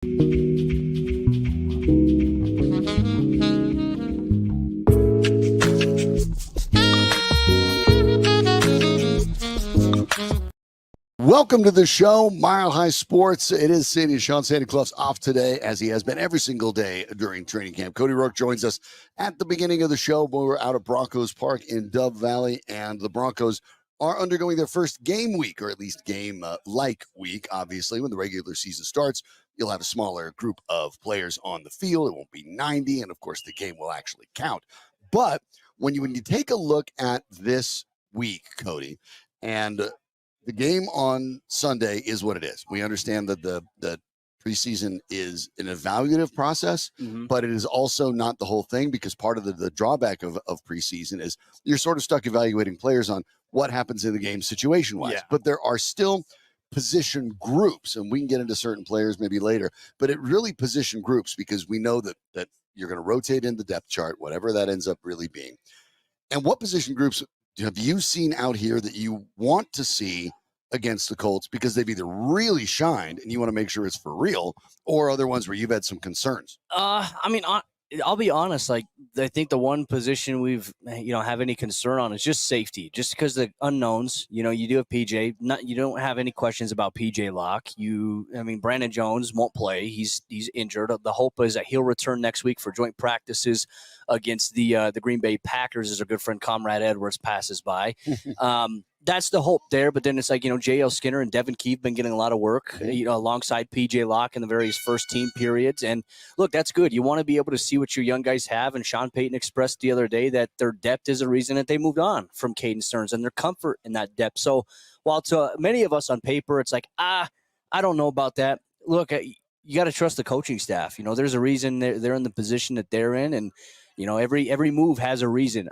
Welcome to the show, Mile High Sports. It is Sandy and Shawn. Santa Claus off today, as he has been every single day during training camp. Cody Roark joins us at the beginning of the show when we're out at Broncos Park in Dove Valley, and the Broncos are undergoing their first game week, or at least game-like week. Obviously, when the regular season starts, you'll have a smaller group of players on the field. It won't be 90, and of course, the game will actually count. But when you take a look at this week, Cody, and the game on Sunday is what it is. We understand that the preseason is an evaluative process, but it is also not the whole thing, because part of the drawback of preseason is you're sort of stuck evaluating players on what happens in the game situation-wise. Yeah. But there are still position groups, and we can get into certain players maybe later, but it really position groups, because we know that you're going to rotate in the depth chart, whatever that ends up really being. And what position groups have you seen out here that you want to see against the Colts, because they've either really shined and you want to make sure it's for real, or other ones where you've had some concerns? I'll be honest. I think the one position we've have any concern on is just safety, just because the unknowns. You do have PJ. You don't have any questions about PJ Locke. Brandon Jones won't play. He's injured. The hope is that he'll return next week for joint practices against the Green Bay Packers, as our good friend Comrade Edwards passes by. That's the hope there, but then it's like, J.L. Skinner and Devin Keefe been getting a lot of work, alongside P.J. Locke in the various first-team periods. And, look, that's good. You want to be able to see what your young guys have, and Sean Payton expressed the other day that their depth is a reason that they moved on from Caden Stearns, and their comfort in that depth. So while to many of us on paper, it's like, I don't know about that. Look, you got to trust the coaching staff. There's a reason they're in the position that they're in, and, every move has a reason.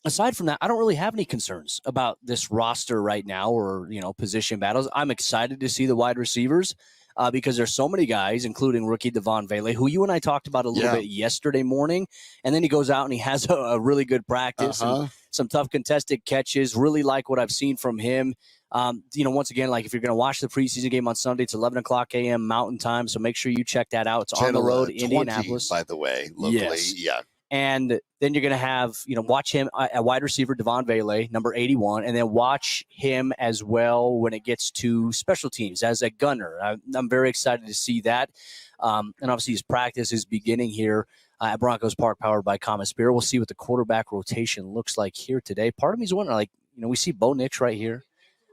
Aside from that, I don't really have any concerns about this roster right now, or, position battles. I'm excited to see the wide receivers because there's so many guys, including rookie Devon Vele, who you and I talked about a little bit yesterday morning. And then he goes out and he has a really good practice and some tough contested catches. Really like what I've seen from him. Once again, like if you're going to watch the preseason game on Sunday, it's 11 o'clock a.m. Mountain Time. So make sure you check that out. It's Channel, on the road, 20, Indianapolis. by the way, locally. Yes. Yeah. And then you're going to have, watch him at wide receiver, Devon Vele, number 81, and then watch him as well when it gets to special teams as a gunner. I'm very excited to see that. And obviously his practice is beginning here at Broncos Park, powered by Common Spirit. We'll see what the quarterback rotation looks like here today. Part of me is wondering, we see Bo Nix right here.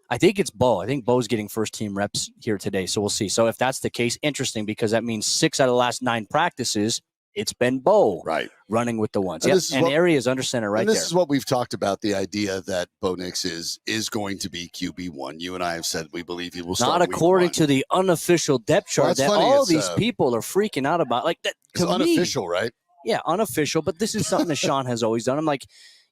I think it's Bo. I think Bo's getting first-team reps here today, so we'll see. So if that's the case, interesting, because that means 6 out of the last 9 practices, it's been Bo running with the ones. And Area is under center right there. This is what we've talked about, the idea that Bo Nix is going to be QB1. You and I have said we believe he will start. Not according to the unofficial depth chart that all these people are freaking out about. Like that, it's unofficial, right? Yeah, unofficial. But this is something that Shawn has always done. I'm like,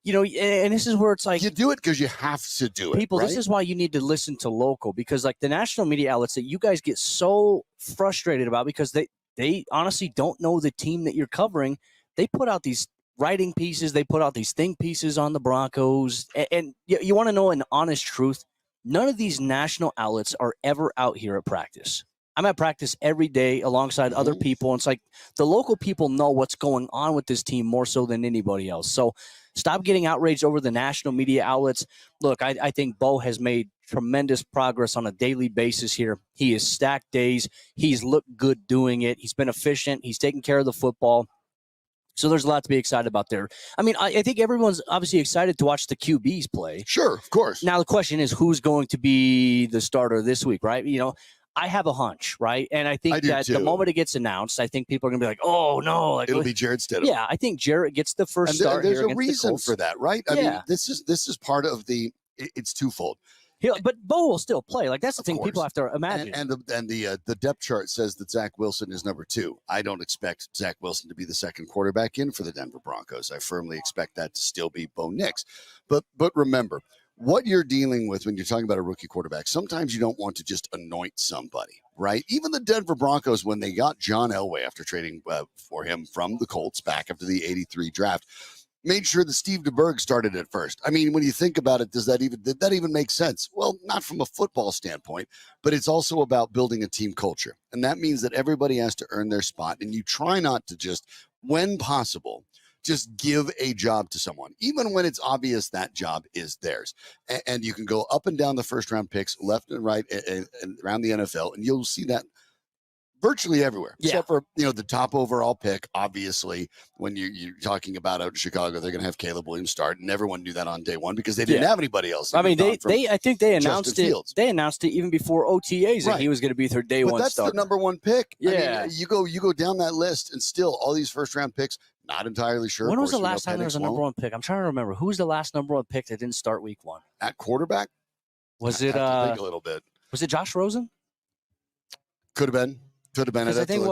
and this is where it's like, you do it because you have to do it. People, right? This is why you need to listen to local, because like the national media outlets that you guys get so frustrated about, because they honestly don't know the team that you're covering. They put out these writing pieces. They put out these think pieces on the Broncos. And you want to know an honest truth? None of these national outlets are ever out here at practice. I'm at practice every day alongside other people. And it's like the local people know what's going on with this team more so than anybody else. So stop getting outraged over the national media outlets. Look, I think Bo has made tremendous progress on a daily basis here. He has stacked days. He's looked good doing it. He's been efficient. He's taking care of the football. So there's a lot to be excited about there. I think everyone's obviously excited to watch the QBs play. Sure, of course. Now the question is, who's going to be the starter this week, right? I have a hunch, right? And I think that the moment it gets announced, I think people are going to be like, oh, no. It'll be Jarrett Stidham. Yeah, I think Jarrett gets the first start here. There's a reason for that, right? I mean, this is part of it's twofold. But Bo will still play. Like, that's the thing people have to imagine. And the depth chart says that Zach Wilson is number 2. I don't expect Zach Wilson to be the second quarterback in for the Denver Broncos. I firmly expect that to still be Bo Nix. But remember, what you're dealing with when you're talking about a rookie quarterback, sometimes you don't want to just anoint somebody, right? Even the Denver Broncos, when they got John Elway after trading for him from the Colts back after the 83 draft, made sure that Steve DeBerg started at first. I mean, when you think about it, did that even make sense? Well, not from a football standpoint, but it's also about building a team culture. And that means that everybody has to earn their spot. And you try not to just, when possible, just give a job to someone, even when it's obvious that job is theirs. And you can go up and down the first round picks, left and right, and around the NFL, and you'll see that virtually everywhere, except for the top overall pick. Obviously, when you're talking about out in Chicago, they're going to have Caleb Williams start, and everyone knew that on day one because they didn't have anybody else. I mean, I think they announced it. Fields. They announced it even before OTAs that he was going to be their day one that's starter. The number one pick. Yeah, I mean, you go down that list, and still all these first round picks. Not entirely sure. When was the last time there was a number one pick? I'm trying to remember. Who was the last number one pick that didn't start week one? At quarterback? Was it? Think a little bit. Was it Josh Rosen? Could have been. Could have been. I think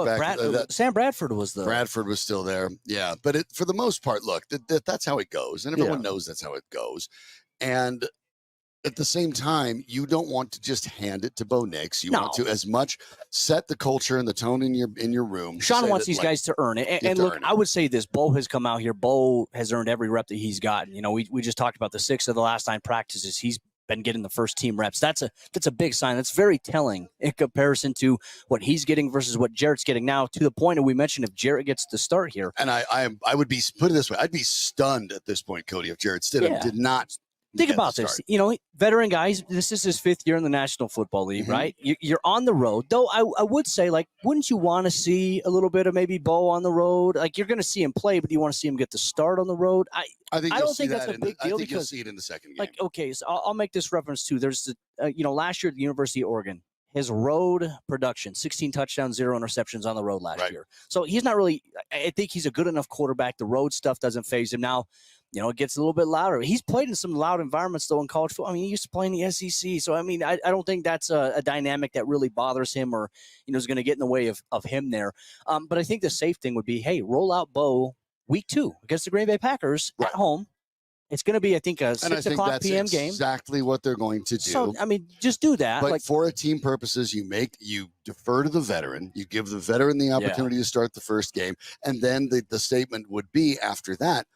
Sam Bradford was the. Bradford was still there. Yeah, but for the most part, look, that's how it goes, and everyone knows that's how it goes. And at the same time, you don't want to just hand it to Bo Nix. You want to as much set the culture and the tone in your room. Shawn wants these guys to earn it. And look, I would say this: Bo has come out here. Bo has earned every rep that he's gotten. We just talked about the 6 of the last 9 practices. He's been getting the first team reps. That's a big sign. That's very telling in comparison to what he's getting versus what Jarrett's getting now. To the point that we mentioned, if Jarrett gets to start here, and I would be, put it this way, I'd be stunned at this point, Cody, if Jarrett Stidham did not. Think about this. Veteran guys, this is his 5th year in the National Football League, right? You're on the road. Though I would say, wouldn't you want to see a little bit of maybe Bo on the road? You're going to see him play, but you want to see him get the start on the road? I don't think that's a big deal. I think you'll see it in the second game. Okay, so I'll make this reference too. There's last year at the University of Oregon, his road production, 16 touchdowns, 0 interceptions on the road last year. So he's not really, I think he's a good enough quarterback. The road stuff doesn't faze him. Now, it gets a little bit louder. He's played in some loud environments, though, in college football. I mean, he used to play in the SEC. So, I mean, I don't think that's a dynamic that really bothers him or, is going to get in the way of him there. But I think the safe thing would be, hey, roll out Bo week 2 against the Green Bay Packers at home. It's going to be, I think, a 6 o'clock p.m. game. Exactly what they're going to do. So, I mean, just do that. But for team purposes, you defer to the veteran. You give the veteran the opportunity to start the first game. And then the statement would be after that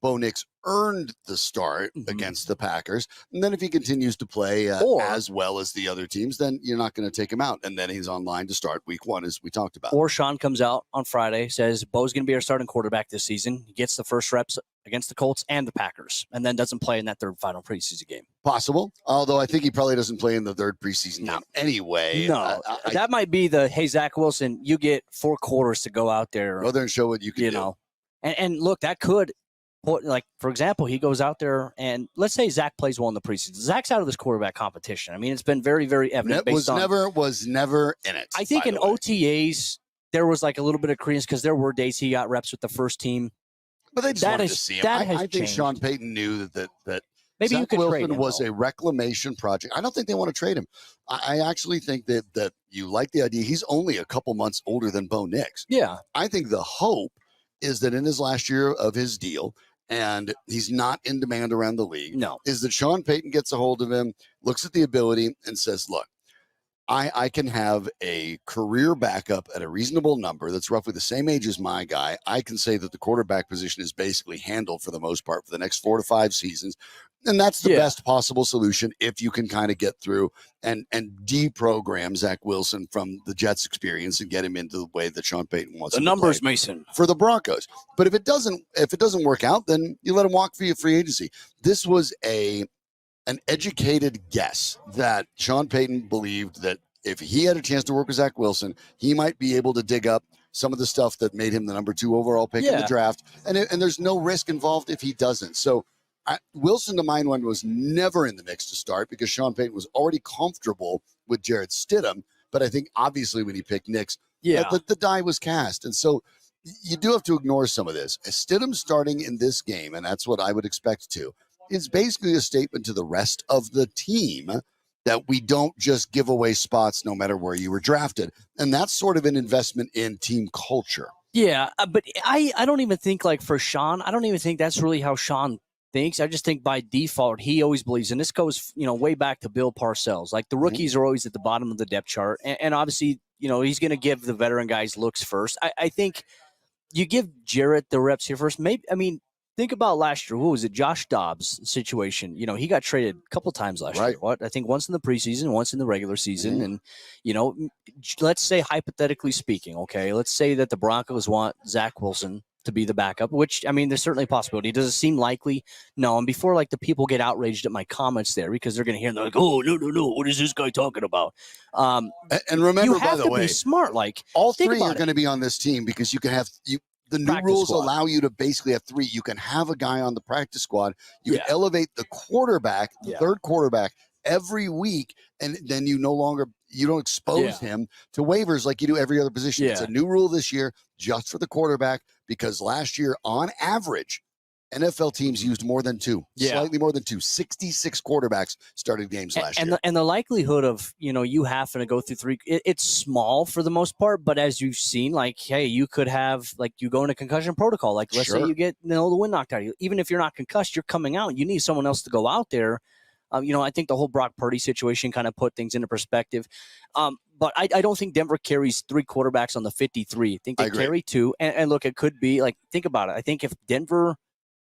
Bo Nix earned the start against the Packers. And then if he continues to play as well as the other teams, then you're not going to take him out. And then he's online to start week 1, as we talked about. Or Shawn comes out on Friday, says Bo's going to be our starting quarterback this season. He gets the first reps against the Colts and the Packers, and then doesn't play in that third final preseason game. Possible. Although I think he probably doesn't play in the third preseason game anyway. No, that might be hey, Zach Wilson, you get 4 quarters to go out there. Go there and show what you can do. And look, that could, for example, he goes out there and let's say Zach plays well in the preseason. Zach's out of this quarterback competition. I mean, it's been very, very evident. Was never in it. I think in OTAs, there was a little bit of credence because there were days he got reps with the first team. But they just wanted to see him. I think Sean Payton knew that maybe Zach Wilson was a reclamation project. I don't think they want to trade him. I actually think that you like the idea. He's only a couple months older than Bo Nix. Yeah. I think the hope is that in his last year of his deal, and he's not in demand around the league, is that Sean Payton gets a hold of him, looks at the ability, and says, look, I can have a career backup at a reasonable number that's roughly the same age as my guy. I can say that the quarterback position is basically handled for the most part for the next 4 to 5 seasons. And that's the best possible solution if you can kind of get through and deprogram Zach Wilson from the Jets experience and get him into the way that Sean Payton wants. The numbers, Mason, for the Broncos. But if it doesn't work out, then you let him walk via free agency. This was an educated guess that Sean Payton believed that if he had a chance to work with Zach Wilson, he might be able to dig up some of the stuff that made him the number 2 overall pick in the draft. And there's no risk involved if he doesn't. So Wilson, to my mind, was never in the mix to start because Sean Payton was already comfortable with Jarrett Stidham. But I think obviously when he picked Nix, the die was cast. And so you do have to ignore some of this. Stidham starting in this game, and that's what I would expect to, is basically a statement to the rest of the team that we don't just give away spots no matter where you were drafted. And that's sort of an investment in team culture. Yeah, but I don't even think for Shawn, I don't even think that's really how Shawn thinks. I just think by default, he always believes, and this goes, way back to Bill Parcells. The rookies are always at the bottom of the depth chart. And obviously, he's going to give the veteran guys looks first. I think you give Jarrett the reps here first. Maybe, think about last year. Who was it? Josh Dobbs situation. He got traded a couple times last year. What? I think once in the preseason, once in the regular season. And, let's say hypothetically speaking, okay, let's say that the Broncos want Zach Wilson to be the backup, which, I mean, there's certainly a possibility. Does it seem likely? No. And before, the people get outraged at my comments there because they're going to hear, they're like, oh, no, what is this guy talking about? And remember, you have by the to way, be smart. All three are going to be on this team because you can have the new Practice rules squad. allow you to basically have three. You can have a guy on the practice squad. You can elevate the quarterback, the third quarterback, every week, and then you don't expose him to waivers like you do every other position. It's a new rule this year just for the quarterback because last year, on average, NFL teams used more than two, slightly more than two. 66 quarterbacks started games last year. And the likelihood of, you having to go through three, it's small for the most part. But as you've seen, hey, you could have, you go into concussion protocol. Let's say you get, the wind knocked out of you. Even if you're not concussed, you're coming out. You need someone else to go out there. I think the whole Brock Purdy situation kind of put things into perspective. But I don't think Denver carries three quarterbacks on the 53. I think they carry two. And look, it could be, think about it. I think if Denver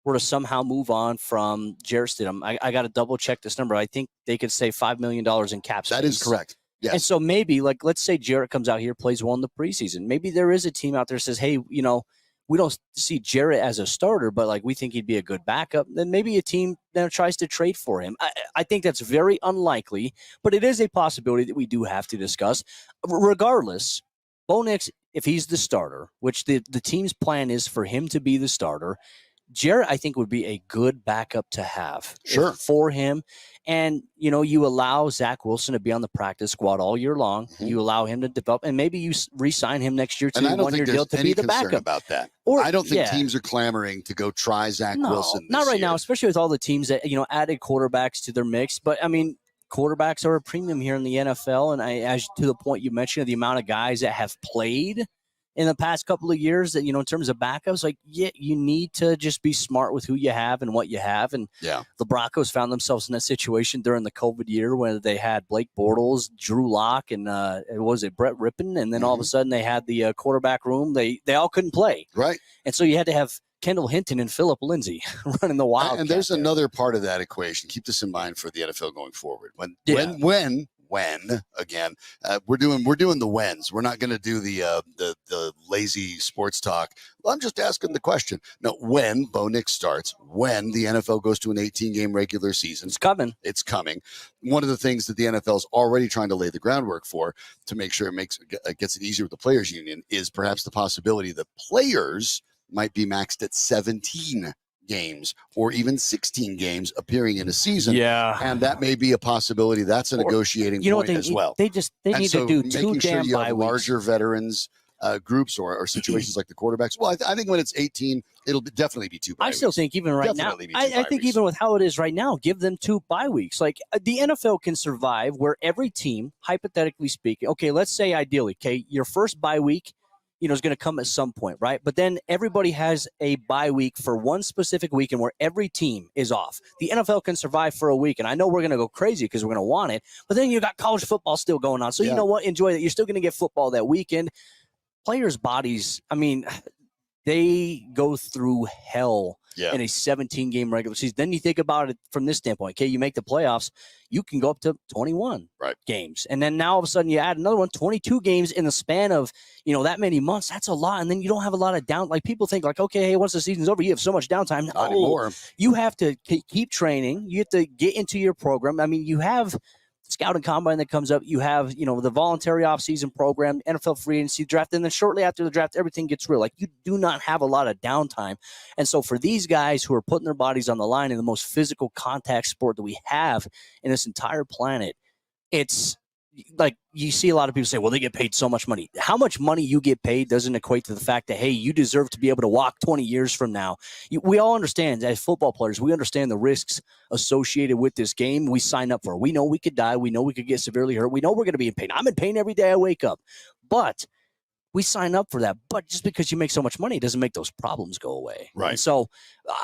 were to somehow move on from Jarrett Stidham, I got to double check this number. I think they could save $5 million in cap space. That is correct. Yes. And so maybe, let's say Jarrett comes out here, plays well in the preseason. Maybe there is a team out there that says, hey, we don't see Jarrett as a starter, but we think he'd be a good backup. Then maybe a team tries to trade for him. I think that's very unlikely, but it is a possibility that we do have to discuss. Regardless, Bo Nix, if he's the starter, which the team's plan is for him to be the starter, Jarrett, I think, would be a good backup to have for him. And, you allow Zach Wilson to be on the practice squad all year long. Mm-hmm. You allow him to develop, and maybe you re-sign him next year to a one-year deal to be the backup. About that. I don't think teams are clamoring to go try Zach Wilson. Not right now, especially with all the teams that, added quarterbacks to their mix. But, I mean, quarterbacks are a premium here in the NFL. And as to the point you mentioned, the amount of guys that have played in the past couple of years that, in terms of backups, you need to just be smart with who you have and what you have. And the Broncos found themselves in that situation during the COVID year where they had Blake Bortles, Drew Lock, and Brett Rippon. And then all of a sudden they had the quarterback room. They all couldn't play. Right. And so you had to have Kendall Hinton and Phillip Lindsay running the Wildcat. And there's another part of that equation. Keep this in mind for the NFL going forward. When again, we're doing the whens. We're not going to do the lazy sports talk. Well, I'm just asking the question. No, when Bo Nix starts, when the NFL goes to an 18-game regular season, it's coming. One of the things that the NFL is already trying to lay the groundwork for to make sure it gets it easier with the players union is perhaps the possibility that players might be maxed at 17 games or even 16 games appearing in a season. Yeah. And that may be a possibility. That's a negotiating point as well. They need to do two damn bye weeks. Larger veterans groups or situations like the quarterbacks. Well, I think when it's 18, it'll definitely be 2 bye weeks. I still think even right now, I think even with how it is right now, give them 2 bye weeks. The NFL can survive where every team, hypothetically speaking, okay, let's say ideally, your first bye week, is going to come at some point, right? But then everybody has a bye week for one specific weekend where every team is off. The NFL can survive for a week, and I know we're going to go crazy because we're going to want it, but then you got college football still going on. So you know what? Enjoy that. You're still going to get football that weekend. Players' bodies, they go through hell in a 17-game regular season. Then you think about it from this standpoint. Okay, you make the playoffs, you can go up to 21 games. And then now all of a sudden you add another one, 22 games in the span of, that many months. That's a lot. And then you don't have a lot of down. People think okay, hey, once the season's over, you have so much downtime. Not anymore. You have to keep training. You have to get into your program. You have scouting combine that comes up. You have, the voluntary offseason program, NFL free agency draft, and then shortly after the draft, everything gets real. You do not have a lot of downtime. And so for these guys who are putting their bodies on the line in the most physical contact sport that we have in this entire planet, it's you see a lot of people say, well, they get paid so much money. How much money you get paid doesn't equate to the fact that, hey, you deserve to be able to walk 20 years from now. We all understand, as football players, we understand the risks associated with this game we sign up for. We know we could die. We know we could get severely hurt. We know we're going to be in pain. I'm in pain every day I wake up. But we sign up for that. But just because you make so much money doesn't make those problems go away. Right. And so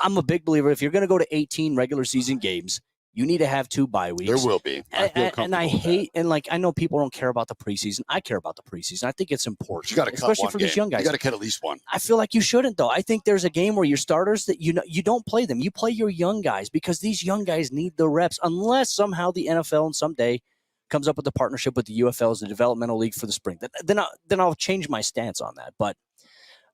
I'm a big believer, if you're going to go to 18 regular season games, You need to have 2 bye weeks. There will be. I feel comfortable and I with hate, that. and like, I know people don't care about the preseason. I care about the preseason. I think it's important. You got to cut especially one for game. these young guys. You got to cut at least one. I feel like you shouldn't, though. I think there's a game where your starters that you don't play them. You play your young guys because these young guys need the reps, unless somehow the NFL and someday comes up with a partnership with the UFL as a developmental league for the spring. Then I'll change my stance on that. But,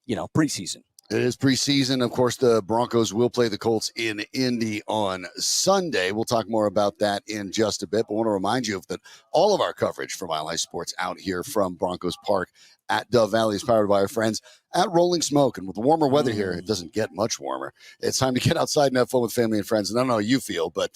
preseason. It is preseason. Of course, the Broncos will play the Colts in Indy on Sunday. We'll talk more about that in just a bit. But I want to remind you that all of our coverage for Mile High Sports out here from Broncos Park at Dove Valley is powered by our friends at Rolling Smoke. And with the warmer weather here, it doesn't get much warmer. It's time to get outside and have fun with family and friends. And I don't know how you feel, but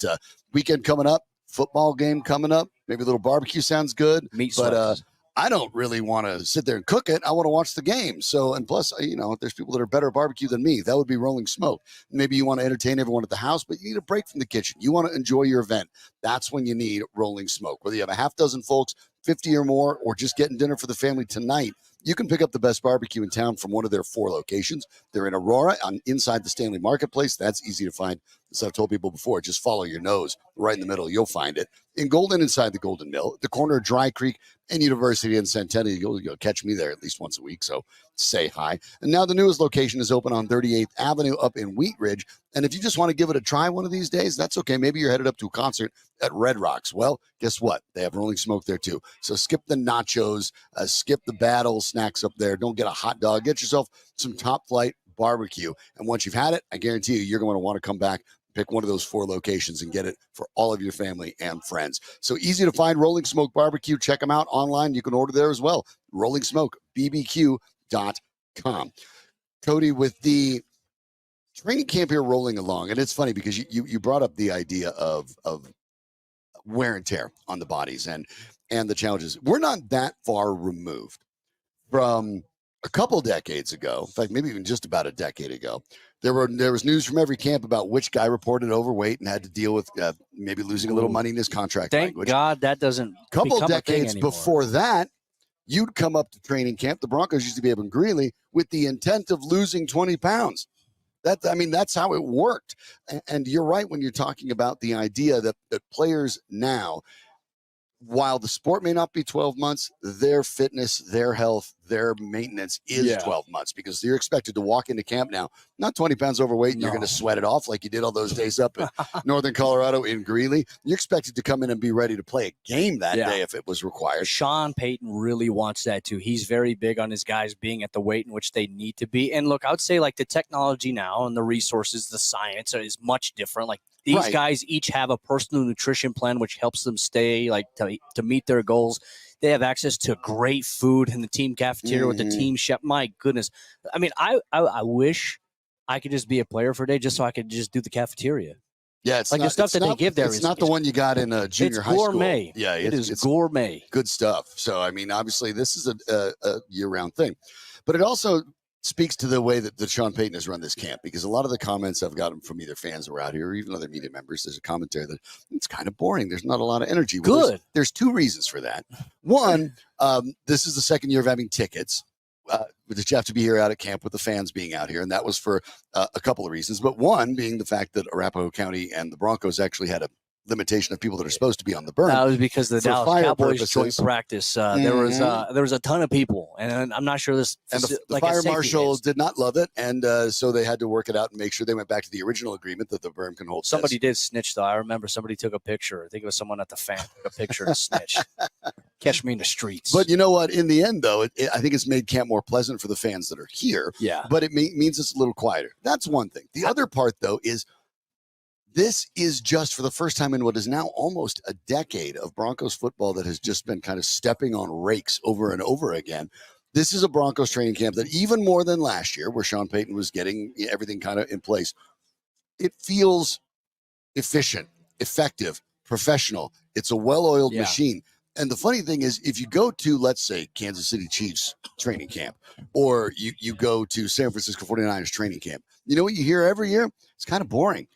weekend coming up, football game coming up, maybe a little barbecue sounds good. But I don't really want to sit there and cook it. I want to watch the game. So, and plus, there's people that are better at barbecue than me. That would be Rolling Smoke. Maybe you want to entertain everyone at the house, but you need a break from the kitchen. You want to enjoy your event. That's when you need Rolling Smoke. Whether you have a half dozen folks, 50 or more, or just getting dinner for the family tonight, you can pick up the best barbecue in town from one of their 4 locations. They're in Aurora inside the Stanley Marketplace. That's easy to find. As I've told people before, just follow your nose right in the middle. You'll find it. In Golden, inside the Golden Mill, the corner of Dry Creek and University in Centennial. You'll catch me there at least once a week, so say hi. And now the newest location is open on 38th Avenue up in Wheat Ridge. And if you just want to give it a try one of these days, that's okay. Maybe you're headed up to a concert at Red Rocks. Well, guess what? They have Rolling Smoke there too. So skip the nachos, skip the bad old snacks up there. Don't get a hot dog. Get yourself some top flight barbecue. And once you've had it, I guarantee you're going to want to come back, pick one of those 4 locations and get it for all of your family and friends. So easy to find Rolling Smoke Barbecue. Check them out online. You can order there as well. RollingSmokeBBQ.com. Cody, with the training camp here rolling along, and it's funny because you brought up the idea of wear and tear on the bodies and the challenges. We're not that far removed from a couple decades ago. In fact, maybe even just about a decade ago, there was news from every camp about which guy reported overweight and had to deal with maybe losing a little money in his contract. Thank God that doesn't. Couple decades before that, you'd come up to training camp. The Broncos used to be up in Greeley with the intent of losing 20 pounds. That's how it worked. And you're right when you're talking about the idea that players now, while the sport may not be 12 months, their fitness, their health, their maintenance is 12 months, because you're expected to walk into camp now, not 20 pounds overweight, and you're going to sweat it off like you did all those days up in Northern Colorado in Greeley. You're expected to come in and be ready to play a game that day if it was required. Shawn Payton really wants that too. He's very big on his guys being at the weight in which they need to be. And look, I would say like the technology now and the resources, the science is much different. Like these guys each have a personal nutrition plan, which helps them stay to meet their goals. They have access to great food in the team cafeteria with the team chef. My goodness. I mean, I wish I could just be a player for a day just so I could just do the cafeteria. Yeah, it's like the stuff that they give there. It's not the one you got in a junior high school. Gourmet. Yeah, it's gourmet. Good stuff. So, I mean, obviously, this is a year-round thing. But it also speaks to the way that Shawn Payton has run this camp, because a lot of the comments I've gotten from either fans who are out here or even other media members, there's a commentary that it's kind of boring. There's not a lot of energy. Well, Good. There's 2 reasons for that. One, this is the second year of having tickets. That you have to be here out at camp with the fans being out here. And that was for a couple of reasons. But one being the fact that Arapahoe County and the Broncos actually had a limitation of people that are supposed to be on the berm. That was because the Dallas Cowboys joint practice. There was a ton of people, and I'm not sure this. And the fire marshal did not love it, and so they had to work it out and make sure they went back to the original agreement that the berm can hold. Somebody did snitch though. I remember somebody took a picture. I think it was someone at the fan took a picture and snitched. Catch me in the streets. But you know what? In the end, though, I think it's made camp more pleasant for the fans that are here. Yeah. But it means it's a little quieter. That's one thing. The other part, though, is this is just for the first time in what is now almost a decade of Broncos football that has just been kind of stepping on rakes over and over again. This is a Broncos training camp that, even more than last year, where Shawn Payton was getting everything kind of in place, it feels efficient, effective, professional. It's a well-oiled machine. And the funny thing is, if you go to, let's say, Kansas City Chiefs training camp, or you go to San Francisco 49ers training camp, you know what you hear every year? It's kind of boring.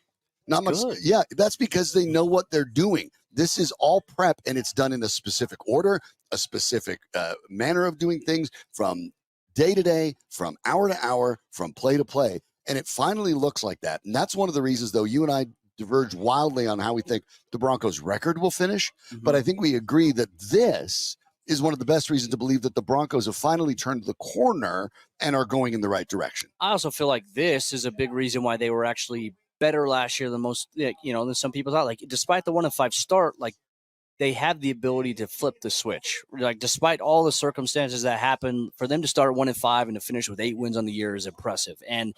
Not much. Good. Yeah, that's because they know what they're doing. This is all prep, and it's done in a specific order, a specific manner of doing things, from day to day, from hour to hour, from play to play. And it finally looks like that. And that's one of the reasons, though, you and I diverge wildly on how we think the Broncos' record will finish, but I think we agree that this is one of the best reasons to believe that the Broncos have finally turned the corner and are going in the right direction. I also feel like this is a big reason why they were actually better last year than than some people thought. Like, despite the 1-5 start, like, they have the ability to flip the switch. Like, despite all the circumstances that happen, for them to start 1-5 and to finish with 8 wins on the year is impressive. And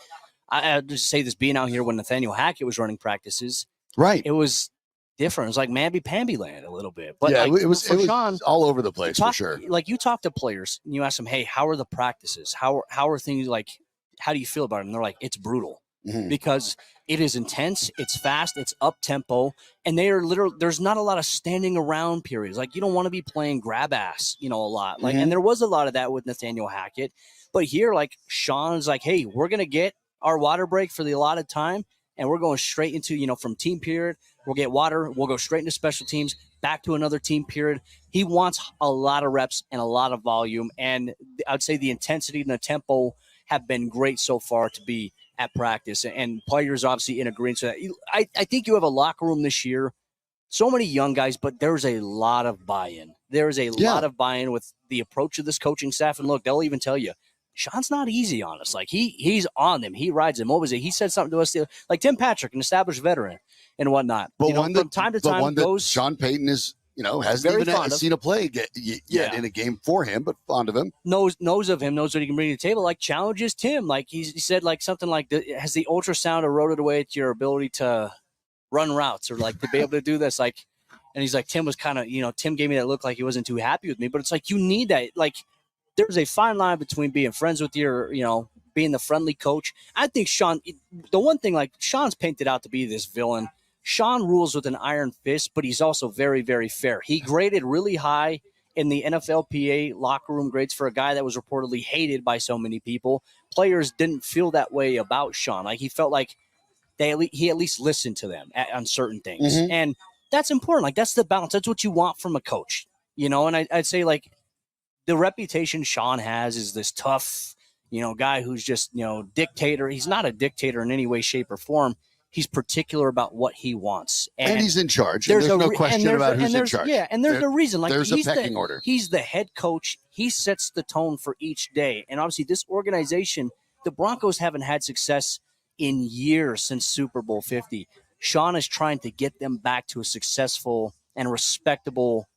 I just say this, being out here when Nathaniel Hackett was running practices, right? It was different. It was like mamby-pamby land a little bit. But yeah, like, it was Shawn, all over the place for sure. Like, you talk to players and you ask them, hey, how are the practices? How are things, like, how do you feel about it? And they're like, it's brutal. Because it is intense, it's fast, it's up tempo, and they are literally, there's not a lot of standing around periods. Like, you don't want to be playing grab ass, a lot. Like, and there was a lot of that with Nathaniel Hackett. But here, like, Shawn's like, hey, we're gonna get our water break for the allotted time, and we're going straight into, from team period, we'll get water, we'll go straight into special teams, back to another team period. He wants a lot of reps and a lot of volume, and I'd say the intensity and the tempo have been great so far to be at practice, and players obviously in agreement. So I think you have a locker room this year, so many young guys, but there's a lot of buy-in. There's a lot of buy-in with the approach of this coaching staff. And look, they'll even tell you, Shawn's not easy on us. Like, he's on them. He rides them. What was it? He said something to us, like Tim Patrick, an established veteran and whatnot. But from time to time goes. Sean Payton is, hasn't even seen a play yet in a game for him, but fond of him. Knows of him, knows what he can bring to the table. Like, challenges Tim. Like, he said, like, something like, has the ultrasound eroded away at your ability to run routes, or like to be able to do this? Like, and he's like, Tim was kind of, Tim gave me that look like he wasn't too happy with me. But it's like, you need that. Like, there's a fine line between being friends with your, being the friendly coach. I think Shawn, the one thing, like, Shawn's painted out to be this villain. Shawn rules with an iron fist, but he's also very, very fair. He graded really high in the NFLPA locker room grades for a guy that was reportedly hated by so many people. Players didn't feel that way about Shawn. Like, he felt like he at least listened to them on certain things. And that's important. Like, that's the balance. That's what you want from a coach, And I'd say, like, the reputation Shawn has is this tough, guy who's just, dictator. He's not a dictator in any way, shape, or form. He's particular about what he wants. And he's in charge. There's no question about who's in charge. Yeah, and there's a reason. Like, there's a pecking order. He's the head coach. He sets the tone for each day. And obviously this organization, the Broncos haven't had success in years since Super Bowl 50. Shawn is trying to get them back to a successful and respectable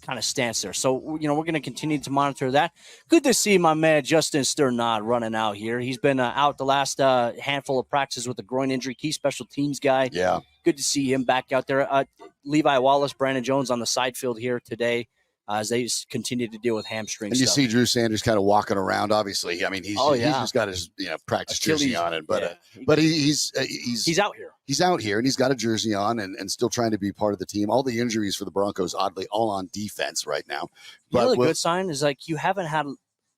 kind of stance there. So, we're going to continue to monitor that. Good to see my man Justin Sternod running out here. He's been out the last handful of practices with a groin injury. Key special teams guy. Yeah. Good to see him back out there. Levi Wallace, Brandon Jones on the side field here today as they continue to deal with hamstring stuff. And you see Drew Sanders kind of walking around. Obviously, I mean, he's just got his practice jersey on it, but he's out here. He's out here, and he's got a jersey on, and still trying to be part of the team. All the injuries for the Broncos, oddly, all on defense right now. But the good sign is, like, you haven't had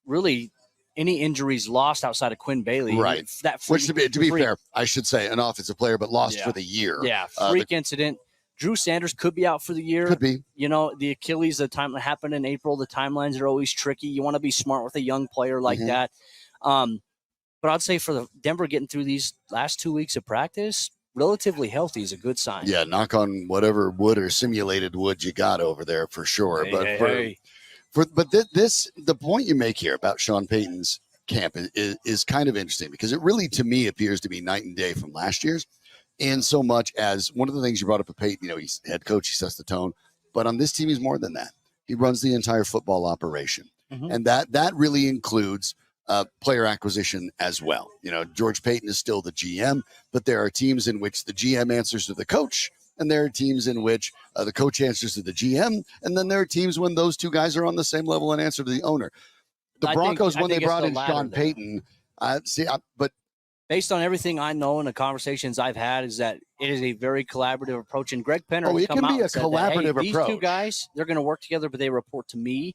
really any injuries lost outside of Quinn Bailey, right? Which, to be fair, I should say an offensive player, but lost for the year. Yeah, freak incident. Drew Sanders could be out for the year. Could be. The Achilles, the time that happened in April, the timelines are always tricky. You want to be smart with a young player like that. But I'd say for the Denver getting through these last 2 weeks of practice, relatively healthy is a good sign. Yeah, knock on whatever wood or simulated wood you got over there for sure. The point you make here about Sean Payton's camp is kind of interesting, because it really, to me, appears to be night and day from last year's. In so much as one of the things you brought up with Payton, he's head coach, he sets the tone. But on this team, he's more than that. He runs the entire football operation. And that really includes player acquisition as well. George Payton is still the GM, but there are teams in which the GM answers to the coach, and there are teams in which the coach answers to the GM, and then there are teams when those two guys are on the same level and answer to the owner. The Broncos, when they brought in Sean Payton, but based on everything I know and the conversations I've had, is that it is a very collaborative approach. And Greg Penner has come out and said that, these two guys, they're going to work together, but they report to me.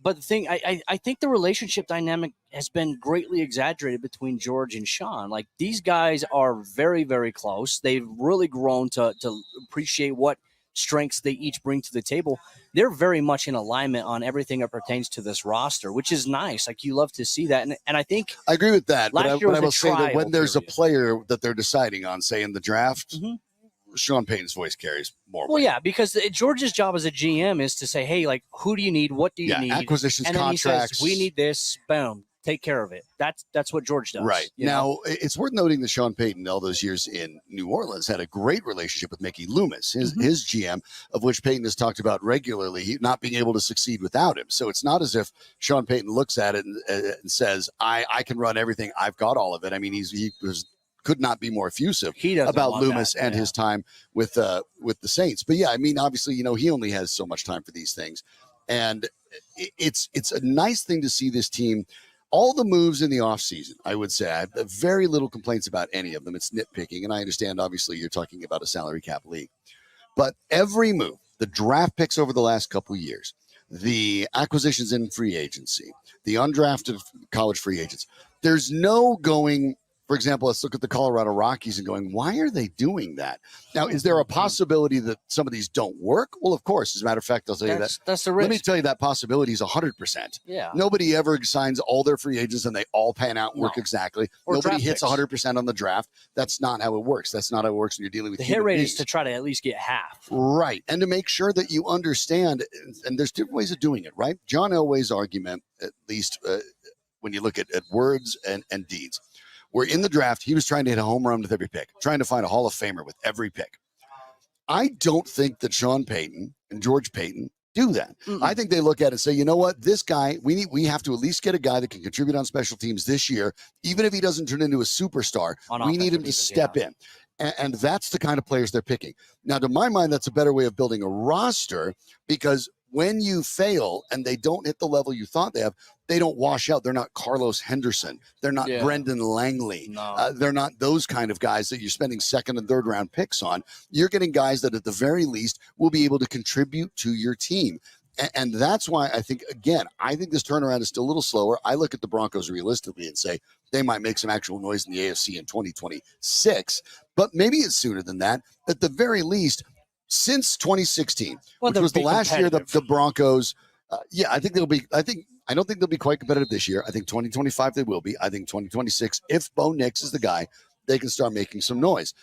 But the thing, I think the relationship dynamic has been greatly exaggerated between George and Shawn. Like, these guys are very, very close. They've really grown to appreciate what strengths they each bring to the table. They're very much in alignment on everything that pertains to this roster, which is nice. Like, you love to see that. And I think I agree with that. But I will say that when there's a player that they're deciding on, say in the draft, Sean Payton's voice carries more Well, weight. yeah, because George's job as a GM is to say, hey, like, who do you need? What do you need? Acquisitions, and then contracts. He says, we need this. Boom. Take care of it. That's what George does. Right. Now, it's worth noting that Sean Payton, all those years in New Orleans, had a great relationship with Mickey Loomis, his GM, of which Payton has talked about regularly, not being able to succeed without him. So it's not as if Sean Payton looks at it and says, I can run everything. I've got all of it. I mean, could not be more effusive about Loomis and his time with the Saints. But yeah, I mean, obviously, he only has so much time for these things. And it's a nice thing to see this team. All the moves in the offseason, I would say, I have very little complaints about any of them. It's nitpicking. And I understand, obviously, you're talking about a salary cap league. But every move, the draft picks over the last couple of years, the acquisitions in free agency, the undrafted college free agents, there's no going. For example, let's look at the Colorado Rockies and going, why are they doing that? Now, is there a possibility that some of these don't work? Well, of course. As a matter of fact, I'll tell you that. That's the risk. Let me tell you that possibility is 100%. Yeah. Nobody ever signs all their free agents and they all pan out and work exactly. Nobody hits 100% on the draft. That's not how it works. That's not how it works when you're dealing with the hit rate beings. is to try to at least get half. Right. And to make sure that you understand, and there's different ways of doing it, right? John Elway's argument, at least when you look at words and deeds, where in the draft, he was trying to hit a home run with every pick, trying to find a Hall of Famer with every pick. I don't think that Sean Payton and George Payton do that. I think they look at it and say, you know what, this guy, we have to at least get a guy that can contribute on special teams this year, even if he doesn't turn into a superstar. We need him to step in. And that's the kind of players they're picking. Now, to my mind, that's a better way of building a roster, because when you fail and they don't hit the level you thought they have, they don't wash out. They're not Carlos Henderson. They're not Brendan Langley. No. They're not those kind of guys that you're spending second and third round picks on. You're getting guys that at the very least will be able to contribute to your team. And that's why I think this turnaround is still a little slower. I look at the Broncos realistically and say they might make some actual noise in the AFC in 2026, but maybe it's sooner than that. At the very least, since 2016, which was the last year that the Broncos, I don't think they'll be quite competitive this year. I think 2025 they will be. I think 2026, if Bo Nix is the guy, they can start making some noise.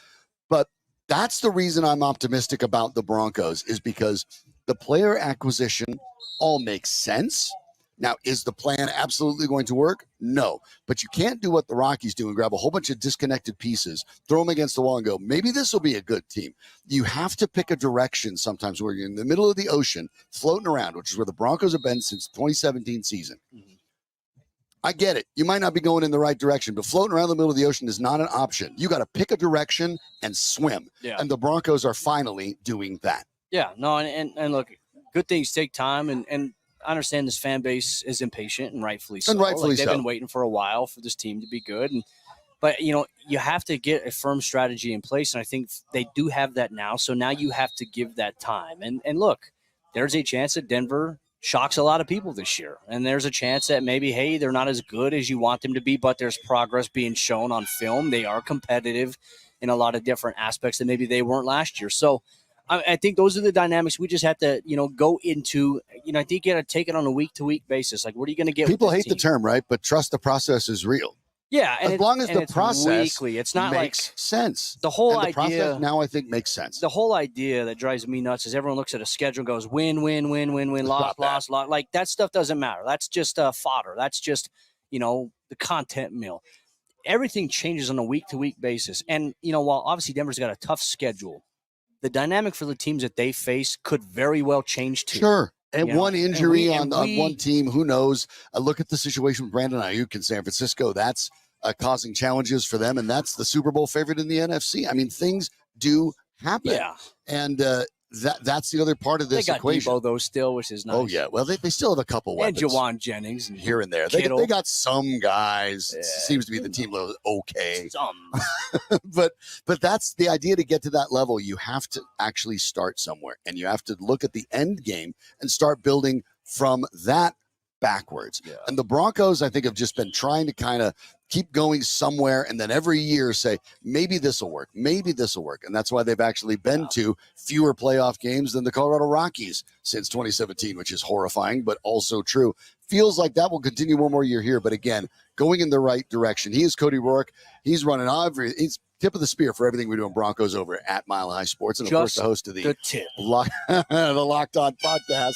But that's the reason I'm optimistic about the Broncos, is because the player acquisition all makes sense. Now, is the plan absolutely going to work? No. But you can't do what the Rockies do and grab a whole bunch of disconnected pieces, throw them against the wall and go, maybe this will be a good team. You have to pick a direction sometimes where you're in the middle of the ocean floating around, which is where the Broncos have been since 2017 season. I get it. You might not be going in the right direction, but floating around the middle of the ocean is not an option. You got to pick a direction and swim. Yeah. And the Broncos are finally doing that. Yeah, no, and look, good things take time, and I understand this fan base is impatient, and rightfully so. They've been waiting for a while for this team to be good, but you have to get a firm strategy in place, and I think they do have that now. So now you have to give that time, and look, there's a chance that Denver shocks a lot of people this year, and there's a chance that maybe, hey, they're not as good as you want them to be, but there's progress being shown on film. They are competitive in a lot of different aspects that maybe they weren't last year. So I think those are the dynamics we just have to, go into. I think you got to take it on a week-to-week basis. Like, what are you going to get? People hate the term, right? But trust the process is real. Yeah, and as long as the process weekly, it's not makes sense. The whole and the idea process now, I think, makes sense. The whole idea that drives me nuts is everyone looks at a schedule and goes win, loss. Like, that stuff doesn't matter. That's just fodder. That's just the content mill. Everything changes on a week-to-week basis, and while obviously Denver's got a tough schedule, the dynamic for the teams that they face could very well change too. Sure. And one injury on one team, who knows? Look at the situation with Brandon Ayuk in San Francisco. That's causing challenges for them, and that's the Super Bowl favorite in the NFC. I mean, things do happen. Yeah. And that's the other part of this equation. Debo, though, still, which is nice. Oh, yeah. Well, they still have a couple weapons. And Jawan Jennings. And here and there. They got some guys. Yeah. Seems to be the team level okay. But that's the idea. To get to that level, you have to actually start somewhere. And you have to look at the end game and start building from that backwards. Yeah. And the Broncos, I think, have just been trying to kind of keep going somewhere, and then every year say, maybe this will work. Maybe this will work. And that's why they've actually been to fewer playoff games than the Colorado Rockies since 2017, which is horrifying, but also true. Feels like that will continue one more year here. But again, going in the right direction. He is Cody Roark. He's running tip of the spear for everything we're doing Broncos over at Mile High Sports. And, of course, the host of the tip. the Locked On podcast,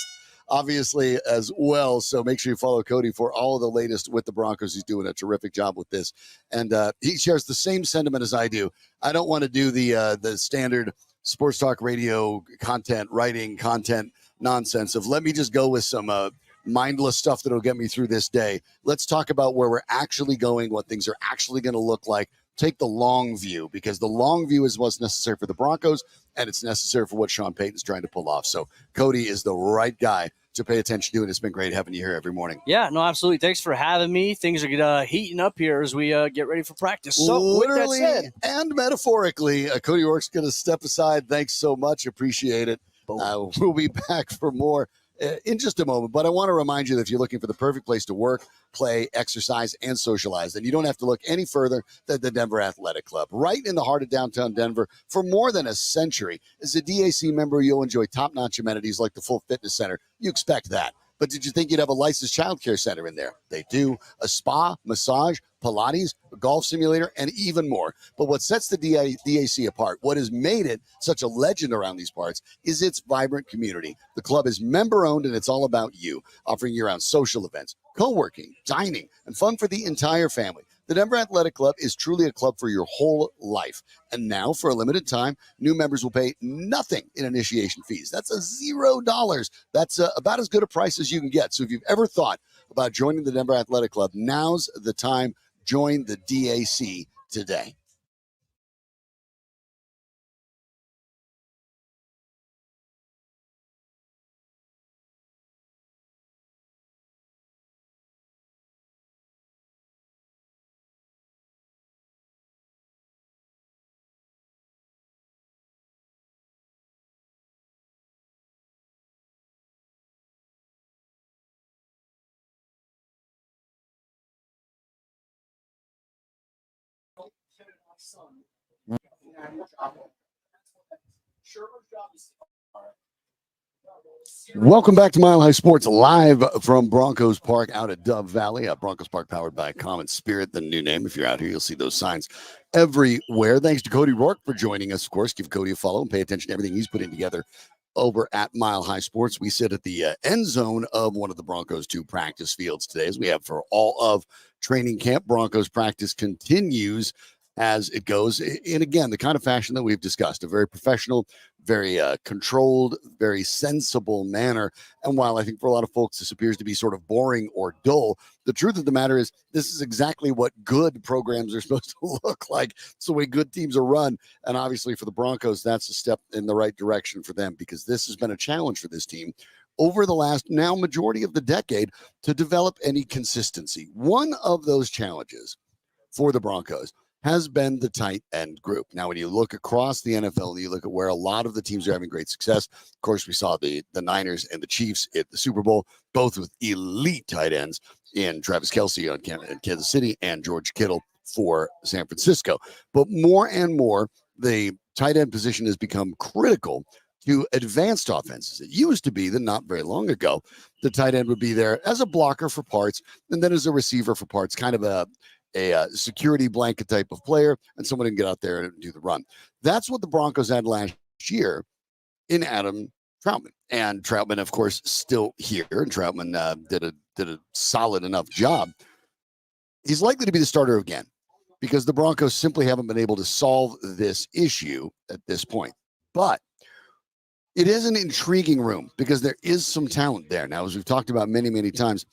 obviously, as well. So make sure you follow Cody for all of the latest with the Broncos. He's doing a terrific job with this. And he shares the same sentiment as I do. I don't want to do the standard sports talk radio content, writing content nonsense of let me just go with some mindless stuff that'll get me through this day. Let's talk about where we're actually going, what things are actually going to look like. Take the long view, because the long view is what's necessary for the Broncos, and it's necessary for what Sean Payton's trying to pull off. So Cody is the right guy to pay attention to, and it's been great having you here every morning. Yeah, no, absolutely. Thanks for having me. Things are heating up here as we get ready for practice. So literally with that said, and metaphorically, Cody Roark's going to step aside. Thanks so much. Appreciate it. We'll be back for more in just a moment, but I want to remind you that if you're looking for the perfect place to work, play, exercise, and socialize, then you don't have to look any further than the Denver Athletic Club. Right in the heart of downtown Denver for more than a century. As a DAC member, you'll enjoy top-notch amenities like the full fitness center. You expect that. But did you think you'd have a licensed child care center in there? They do. A spa, massage, Pilates, a golf simulator, and even more. But what sets the DAC apart, what has made it such a legend around these parts, is its vibrant community. The club is member-owned, and it's all about you, offering year-round social events, co-working, dining, and fun for the entire family. The Denver Athletic Club is truly a club for your whole life. And now, for a limited time, new members will pay nothing in initiation fees. That's $0. That's about as good a price as you can get. So if you've ever thought about joining the Denver Athletic Club, now's the time. Join the DAC today. Welcome back to Mile High Sports, live from Broncos Park out at Dove Valley. Broncos Park powered by Common Spirit, the new name. If you're out here, you'll see those signs everywhere. Thanks to Cody Roark for joining us. Of course, give Cody a follow and pay attention to everything he's putting together over at Mile High Sports. We sit at the end zone of one of the Broncos 2 practice fields today, as we have for all of training camp. Broncos practice continues as it goes in, again, the kind of fashion that we've discussed, a very professional, very controlled, very sensible manner. And while I think for a lot of folks this appears to be sort of boring or dull, the truth of the matter is this is exactly what good programs are supposed to look like. It's the way good teams are run. And obviously for the Broncos, that's a step in the right direction for them, because this has been a challenge for this team over the last now majority of the decade to develop any consistency. One of those challenges for the Broncos has been the tight end group. Now, when you look across the NFL and you look at where a lot of the teams are having great success, of course, we saw the Niners and the Chiefs at the Super Bowl, both with elite tight ends in Travis Kelce on Kansas City and George Kittle for San Francisco. But more and more, the tight end position has become critical to advanced offenses. It used to be that not very long ago, the tight end would be there as a blocker for parts and then as a receiver for parts, kind of a security blanket type of player, and someone can get out there and do the run. That's what the Broncos had last year in Adam Troutman. And Troutman, of course, still here. And Troutman did a solid enough job. He's likely to be the starter again, because the Broncos simply haven't been able to solve this issue at this point. But it is an intriguing room because there is some talent there. Now, as we've talked about many, many times,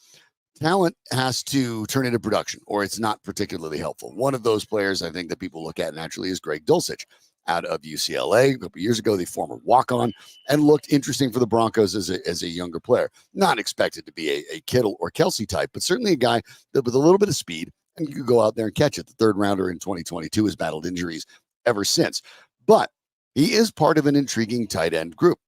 talent has to turn into production or it's not particularly helpful. One of those players I think that people look at naturally is Greg Dulcich out of UCLA. A couple years ago, the former walk-on, and looked interesting for the Broncos as a younger player. Not expected to be a Kittle or Kelce type, but certainly a guy that with a little bit of speed and you could go out there and catch it. The third rounder in 2022 has battled injuries ever since. But he is part of an intriguing tight end group.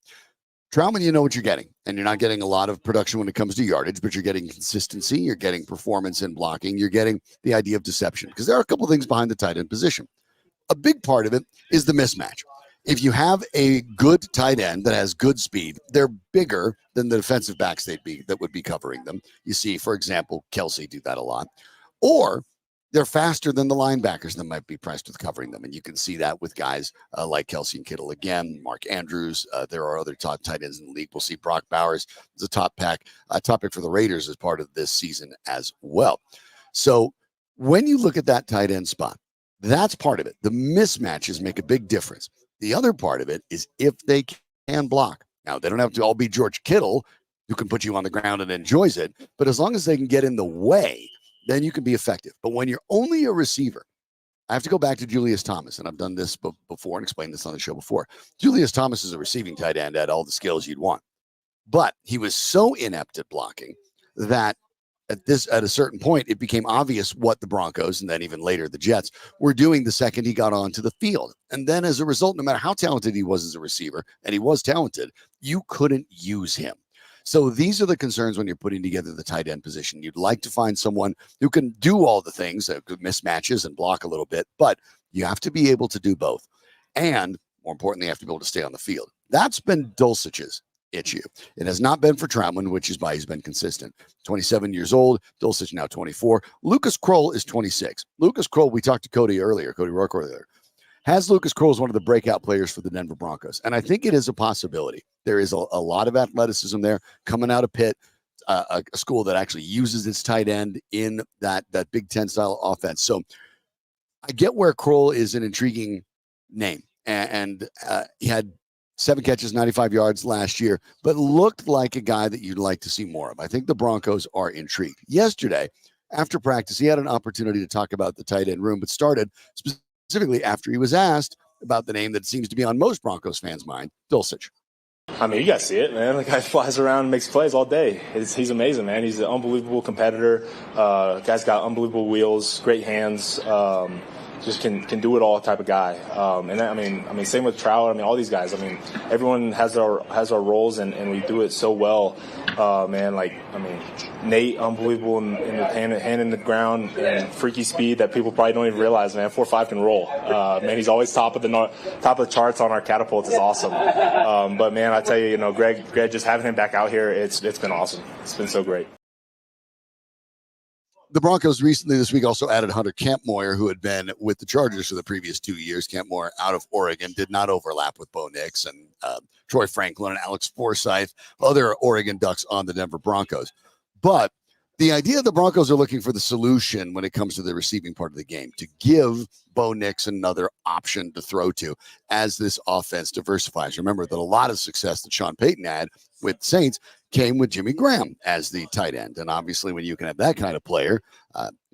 Troutman, you know what you're getting, and you're not getting a lot of production when it comes to yardage, but you're getting consistency, you're getting performance in blocking, you're getting the idea of deception, because there are a couple of things behind the tight end position. A big part of it is the mismatch. If you have a good tight end that has good speed, they're bigger than the defensive backs that would be covering them. You see, for example, Kelce do that a lot. Or they're faster than the linebackers that might be pressed with covering them. And you can see that with guys like Kelsey and Kittle again, Mark Andrews. There are other top tight ends in the league. We'll see Brock Bowers is a top pick for the Raiders as part of this season as well. So when you look at that tight end spot, that's part of it. The mismatches make a big difference. The other part of it is if they can block. Now, they don't have to all be George Kittle, who can put you on the ground and enjoys it, but as long as they can get in the way, then you can be effective. But when you're only a receiver, I have to go back to Julius Thomas, and I've done this before and explained this on the show before. Julius Thomas is a receiving tight end at all the skills you'd want, but he was so inept at blocking that at a certain point, it became obvious what the Broncos and then even later the Jets were doing the second he got onto the field. And then as a result, no matter how talented he was as a receiver, and he was talented, you couldn't use him. So these are the concerns when you're putting together the tight end position. You'd like to find someone who can do all the things, mismatches and block a little bit, but you have to be able to do both. And more importantly, you have to be able to stay on the field. That's been Dulcich's issue. It has not been for Troutman, which is why he's been consistent. 27 years old, Dulcich now 24. Lucas Krull is 26. Lucas Krull, we talked to Cody Roark earlier, has Lucas Krull as one of the breakout players for the Denver Broncos. And I think it is a possibility. There is a lot of athleticism there coming out of Pitt, a school that actually uses its tight end in that Big Ten style offense. So I get where Krull is an intriguing name. And he had 7 catches, 95 yards last year, but looked like a guy that you'd like to see more of. I think the Broncos are intrigued. Yesterday, after practice, he had an opportunity to talk about the tight end room, but started specifically after he was asked about the name that seems to be on most Broncos fans' mind, Dulcich. I mean, you guys see it, man. The guy flies around and makes plays all day. He's amazing, man. He's an unbelievable competitor. Guy's got unbelievable wheels, great hands. Just can do it all type of guy. And I mean, same with Trout. I mean, all these guys. I mean, everyone has our roles, and we do it so well, man. Like, I mean, Nate, unbelievable in the hand in the ground and freaky speed that people probably don't even realize, man. 4.5 can roll. Man, he's always top of the charts on our catapults. Is awesome. But man, I tell you, Greg, just having him back out here, it's been awesome. It's been so great. The Broncos recently this week also added Hunter Kampmoyer, who had been with the Chargers for the previous 2 years. Kampmoyer out of Oregon, did not overlap with Bo Nix and Troy Franklin and Alex Forsythe, other Oregon Ducks on the Denver Broncos. But the idea the Broncos are looking for the solution when it comes to the receiving part of the game, to give Bo Nix another option to throw to as this offense diversifies. Remember that a lot of success that Sean Payton had with Saints came with Jimmy Graham as the tight end. And obviously when you can have that kind of player,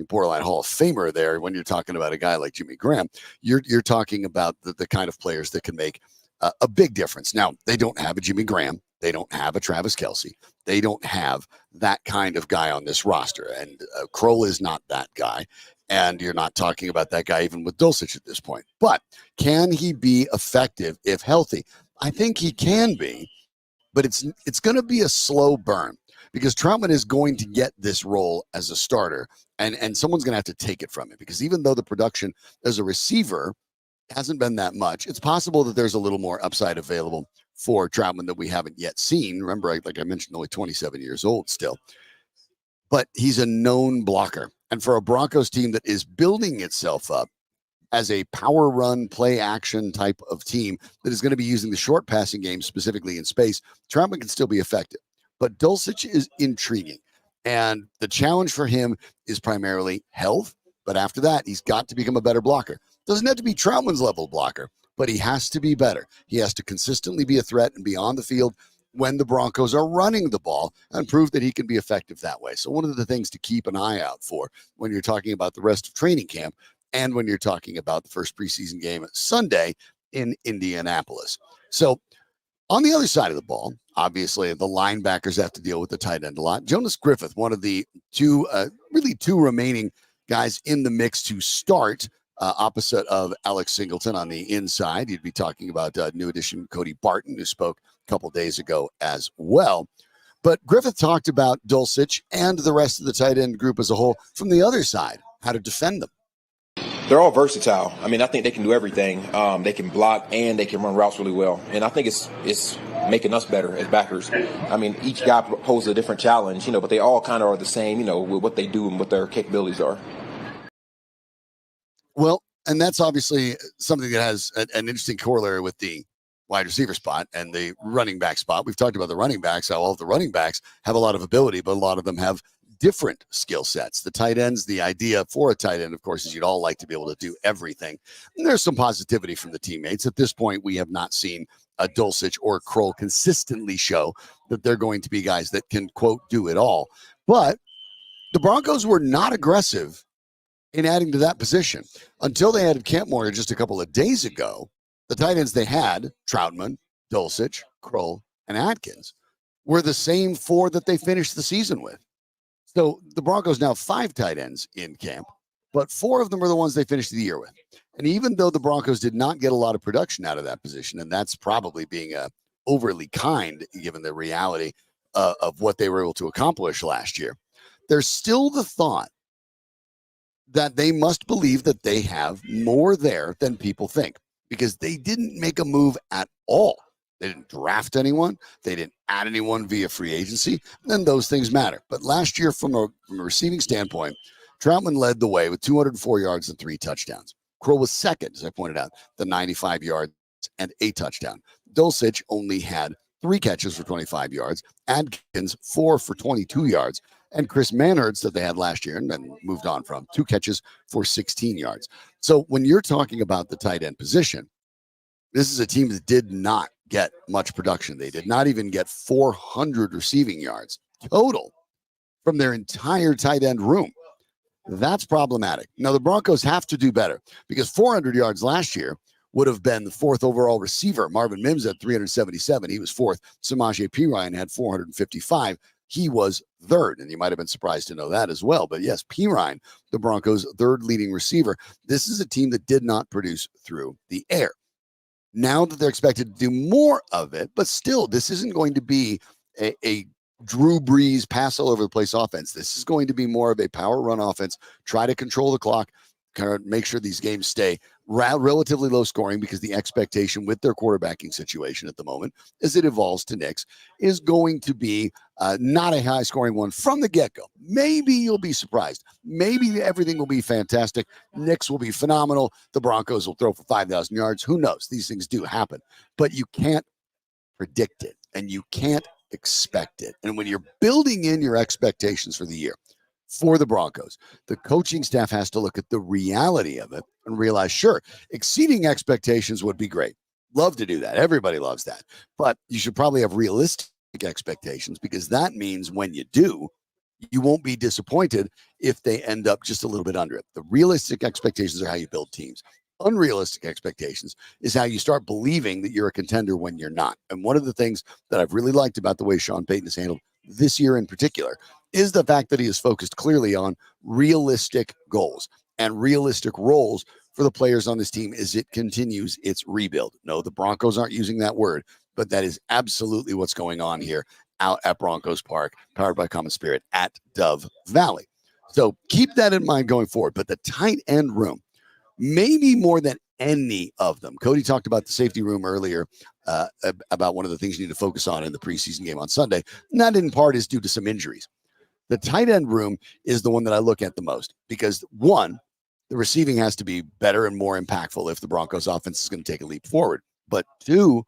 borderline Hall of Famer there, when you're talking about a guy like Jimmy Graham, you're talking about the kind of players that can make a big difference. Now, they don't have a Jimmy Graham. They don't have a Travis Kelce. They don't have that kind of guy on this roster. And Krull is not that guy. And you're not talking about that guy even with Dulcich at this point. But can he be effective if healthy? I think he can be, but it's going to be a slow burn because Troutman is going to get this role as a starter, and someone's going to have to take it from him, because even though the production as a receiver hasn't been that much, it's possible that there's a little more upside available for Troutman that we haven't yet seen. Remember, like I mentioned, only 27 years old still. But he's a known blocker. And for a Broncos team that is building itself up as a power run, play action type of team that is going to be using the short passing game, specifically in space, Troutman can still be effective. But Dulcich is intriguing. And the challenge for him is primarily health. But after that, he's got to become a better blocker. Doesn't have to be Troutman's level blocker, but he has to be better. He has to consistently be a threat and be on the field when the Broncos are running the ball and prove that he can be effective that way. So one of the things to keep an eye out for when you're talking about the rest of training camp and when you're talking about the first preseason game Sunday in Indianapolis. So on the other side of the ball, obviously the linebackers have to deal with the tight end a lot. Jonas Griffith, one of the two remaining guys in the mix to start, opposite of Alex Singleton on the inside. You'd be talking about new addition Cody Barton, who spoke a couple days ago as well. But Griffith talked about Dulcich and the rest of the tight end group as a whole from the other side, how to defend them. They're all versatile. I mean, I think they can do everything. They can block and they can run routes really well. And I think it's making us better as backers. I mean, each guy poses a different challenge, but they all kind of are the same, with what they do and what their capabilities are. Well, and that's obviously something that has an interesting corollary with the wide receiver spot and the running back spot. We've talked about the running backs, how all of the running backs have a lot of ability, but a lot of them have different skill sets. The tight ends, the idea for a tight end, of course, is you'd all like to be able to do everything. And there's some positivity from the teammates. At this point, we have not seen a Dulcich or Krull consistently show that they're going to be guys that can, quote, do it all. But the Broncos were not aggressive in adding to that position until they added Campmore just a couple of days ago. The tight ends they had, Troutman, Dulcich, Krull, and Atkins, were the same four that they finished the season with. So the Broncos now have 5 tight ends in camp, but 4 of them are the ones they finished the year with. And even though the Broncos did not get a lot of production out of that position, and that's probably being overly kind given the reality of what they were able to accomplish last year, there's still the thought that they must believe that they have more there than people think, because they didn't make a move at all. They didn't draft anyone. They didn't add anyone via free agency. Then those things matter. But last year, from a receiving standpoint, Troutman led the way with 204 yards and 3 touchdowns. Krull was second, as I pointed out, the 95 yards and a touchdown. Dulcich only had 3 catches for 25 yards. Adkins, 4 for 22 yards. And Chris Manhertz, that they had last year and then moved on from, 2 catches for 16 yards. So when you're talking about the tight end position, this is a team that did not get much production. They did not even get 400 receiving yards total from their entire tight end room. That's problematic. Now, the Broncos have to do better, because 400 yards last year would have been the 4th overall receiver. Marvin Mims had 377. He was 4th. Samaje Perine had 455. He was 3rd, and you might have been surprised to know that as well. But yes, Perine, the Broncos' 3rd leading receiver. This is a team that did not produce through the air. Now that they're expected to do more of it, but still, this isn't going to be a Drew Brees pass all over the place offense. This is going to be more of a power run offense. Try to control the clock, kind of make sure these games stay relatively low scoring, because the expectation with their quarterbacking situation at the moment, as it evolves to Knicks, is going to be not a high scoring one from the get-go. Maybe you'll be surprised. Maybe everything will be fantastic. Knicks will be phenomenal. The Broncos will throw for 5,000 yards. Who knows? These things do happen, but you can't predict it and you can't expect it. And when you're building in your expectations for the year, for the Broncos, the coaching staff has to look at the reality of it and realize, sure, exceeding expectations would be great. Love to do that. Everybody loves that. But you should probably have realistic expectations, because that means when you do, you won't be disappointed if they end up just a little bit under it. The realistic expectations are how you build teams. Unrealistic expectations is how you start believing that you're a contender when you're not. And one of the things that I've really liked about the way Sean Payton has handled this year in particular is the fact that he is focused clearly on realistic goals and realistic roles for the players on this team as it continues its rebuild. No, the Broncos aren't using that word, but that is absolutely what's going on here out at Broncos Park, powered by Common Spirit at Dove Valley. So keep that in mind going forward. But the tight end room, maybe more than any of them. Cody talked about the safety room earlier, about one of the things you need to focus on in the preseason game on Sunday. And that in part is due to some injuries. The tight end room is the one that I look at the most, because 1, the receiving has to be better and more impactful if the Broncos offense is going to take a leap forward. But 2,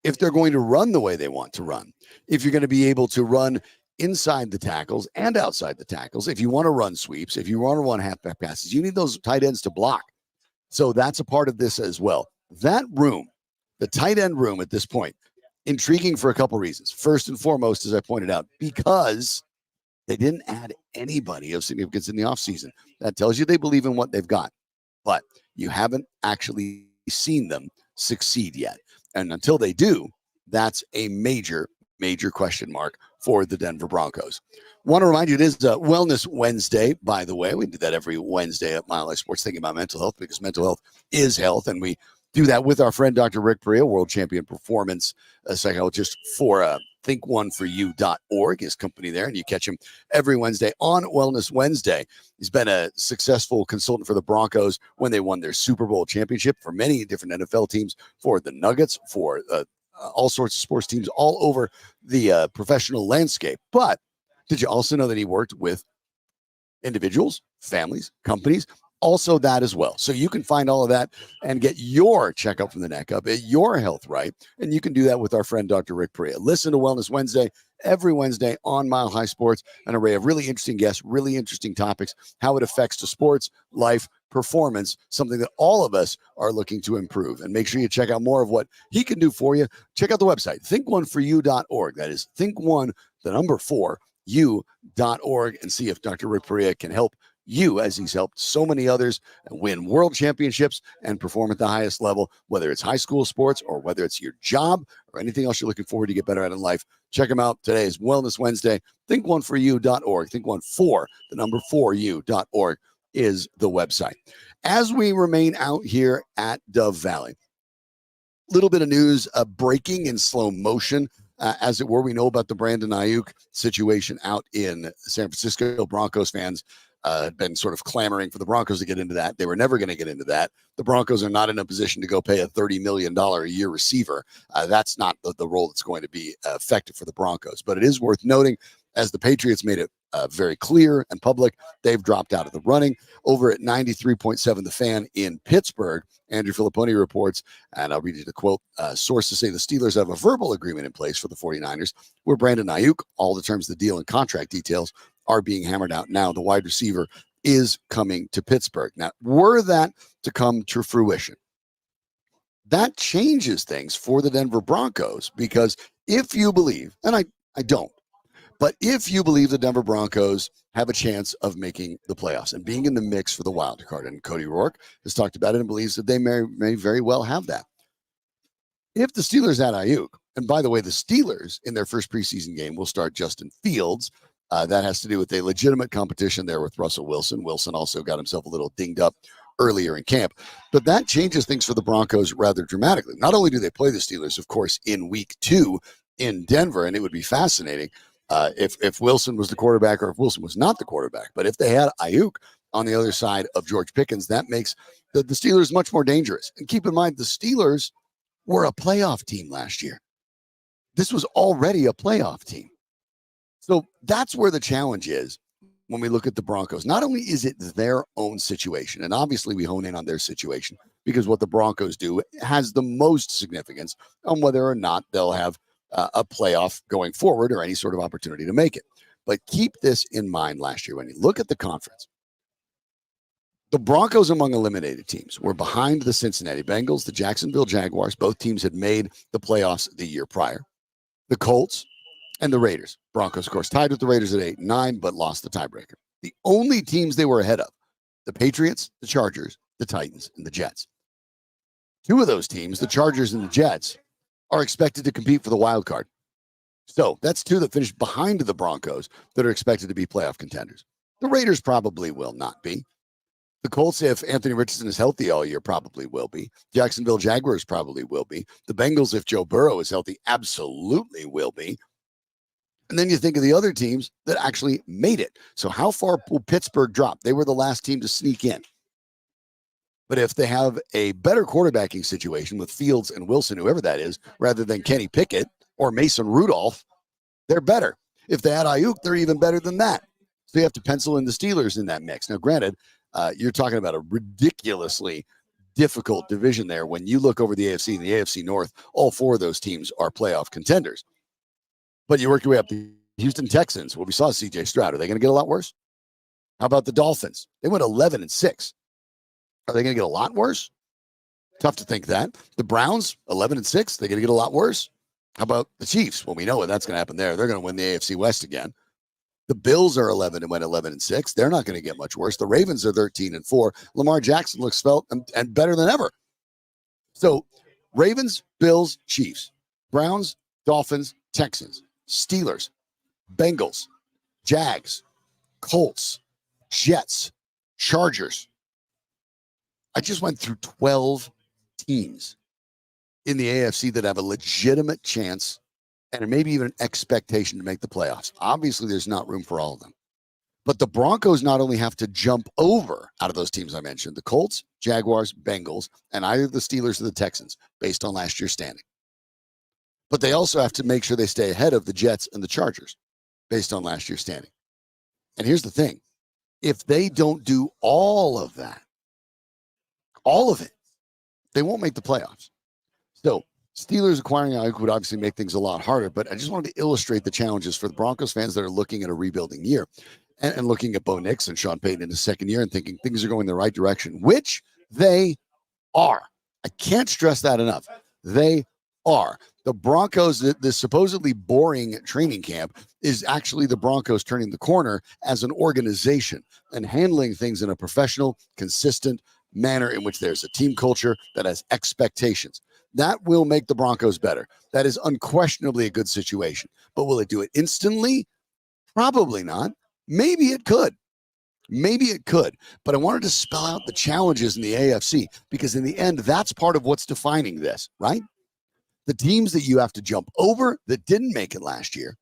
if they're going to run the way they want to run, if you're going to be able to run inside the tackles and outside the tackles, if you want to run sweeps, if you want to run halfback passes, you need those tight ends to block. So that's a part of this as well. That room, the tight end room at this point, intriguing for a couple reasons. First and foremost, as I pointed out, because they didn't add anybody of significance in the offseason. That tells you they believe in what they've got, but you haven't actually seen them succeed yet. And until they do, that's a major question mark for the Denver Broncos. Want to remind you, it is Wellness Wednesday, by the way. We do that every Wednesday at Mile High Sports, thinking about mental health, because mental health is health. And we do that with our friend, Dr. Rick Perea, world champion performance psychologist for thinkoneforyou.org, his company there. And you catch him every Wednesday on Wellness Wednesday. He's been a successful consultant for the Broncos when they won their Super Bowl championship, for many different NFL teams, for the Nuggets, for all sorts of sports teams all over the professional landscape. But did you also know that he worked with individuals, families, companies, also that as well. So you can find all of that and get your checkup from the neck up, at your health right. And you can do that with our friend, Dr. Rick Perea. Listen to Wellness Wednesday every Wednesday on Mile High Sports, an array of really interesting guests, really interesting topics, how it affects the sports, life, performance, something that all of us are looking to improve. And make sure you check out more of what he can do for you. Check out the website, think1foryou.org. That is think1, the number 4, you.org, and see if Dr. Rick Perea can help you, as he's helped so many others, win world championships and perform at the highest level, whether it's high school sports or whether it's your job or anything else you're looking forward to get better at in life. Check him out. Today is Wellness Wednesday. Think1foryou.org. Think1 the number 4you.org is the website. As we remain out here at Dove Valley, little bit of news breaking in slow motion. As it were, we know about the Brandon Ayuk situation out in San Francisco. Broncos fans had been sort of clamoring for the Broncos to get into that. They were never going to get into that. The Broncos are not in a position to go pay a $30 million a year receiver. That's not the role that's going to be effective for the Broncos. But it is worth noting, as the Patriots made it very clear and public, they've dropped out of the running. Over at 93.7 The Fan in Pittsburgh, Andrew Filipponi reports, and I'll read you the quote, sources say the Steelers have a verbal agreement in place for the 49ers where Brandon Ayuk, all the terms of the deal and contract details are being hammered out now. The wide receiver is coming to Pittsburgh. Now, were that to come to fruition, that changes things for the Denver Broncos, because if you believe, and I don't, but if you believe the Denver Broncos have a chance of making the playoffs and being in the mix for the wild card, and Cody Roark has talked about it and believes that they may very well have that. If the Steelers add Ayuk, and by the way, the Steelers in their first preseason game will start Justin Fields. That has to do with a legitimate competition there with Russell Wilson. Wilson also got himself a little dinged up earlier in camp. But that changes things for the Broncos rather dramatically. Not only do they play the Steelers, of course, in week 2 in Denver, and it would be fascinating if Wilson was the quarterback or if Wilson was not the quarterback. But if they had Ayuk on the other side of George Pickens, that makes the Steelers much more dangerous. And keep in mind, the Steelers were a playoff team last year. This was already a playoff team. So that's where the challenge is when we look at the Broncos. Not only is it their own situation, and obviously we hone in on their situation because what the Broncos do has the most significance on whether or not they'll have a playoff going forward or any sort of opportunity to make it. But keep this in mind last year when you look at the conference. The Broncos among eliminated teams were behind the Cincinnati Bengals, the Jacksonville Jaguars. Both teams had made the playoffs the year prior. The Colts and the Raiders. Broncos, of course, tied with the Raiders at 8-9, but lost the tiebreaker. The only teams they were ahead of, the Patriots, the Chargers, the Titans, and the Jets. 2 of those teams, the Chargers and the Jets, are expected to compete for the wild card. So that's 2 that finished behind the Broncos that are expected to be playoff contenders. The Raiders probably will not be. The Colts, if Anthony Richardson is healthy all year, probably will be. Jacksonville Jaguars probably will be. The Bengals, if Joe Burrow is healthy, absolutely will be. And then you think of the other teams that actually made it. So how far will Pittsburgh drop? They were the last team to sneak in. But if they have a better quarterbacking situation with Fields and Wilson, whoever that is, rather than Kenny Pickett or Mason Rudolph, they're better. If they add Ayuk, they're even better than that. So you have to pencil in the Steelers in that mix. Now, granted, you're talking about a ridiculously difficult division there. When you look over the AFC and the AFC North, all 4 of those teams are playoff contenders. But you work your way up. The Houston Texans, well, we saw C.J. Stroud. Are they going to get a lot worse? How about the Dolphins? They went 11-6. Are they going to get a lot worse? Tough to think that. The Browns, 11-6. They're going to get a lot worse. How about the Chiefs? Well, we know what that's going to happen there. They're going to win the AFC West again. The Bills are 11 and went 11-6. They're not going to get much worse. The Ravens are 13-4. Lamar Jackson looks svelte and better than ever. So Ravens, Bills, Chiefs, Browns, Dolphins, Texans, Steelers, Bengals, Jags, Colts, Jets, Chargers. I just went through 12 teams in the AFC that have a legitimate chance and maybe even an expectation to make the playoffs. Obviously, there's not room for all of them. But the Broncos not only have to jump over out of those teams I mentioned, the Colts, Jaguars, Bengals, and either the Steelers or the Texans, based on last year's standing. But they also have to make sure they stay ahead of the Jets and the Chargers, based on last year's standing. And here's the thing. If they don't do all of that, All of it. They won't make the playoffs. So Steelers acquiring Ayuk would obviously make things a lot harder, but I just wanted to illustrate the challenges for the Broncos fans that are looking at a rebuilding year and looking at Bo Nix and Sean Payton in his second year and thinking things are going the right direction, which they are. I can't stress that enough. They are. The Broncos, the supposedly boring training camp is actually the Broncos turning the corner as an organization and handling things in a professional, consistent manner in which there's a team culture that has expectations. That will make the Broncos better. That is unquestionably a good situation. But will it do it instantly? Probably not. Maybe it could. Maybe it could. But I wanted to spell out the challenges in the AFC because in the end, that's part of what's defining this, right? The teams that you have to jump over that didn't make it last year,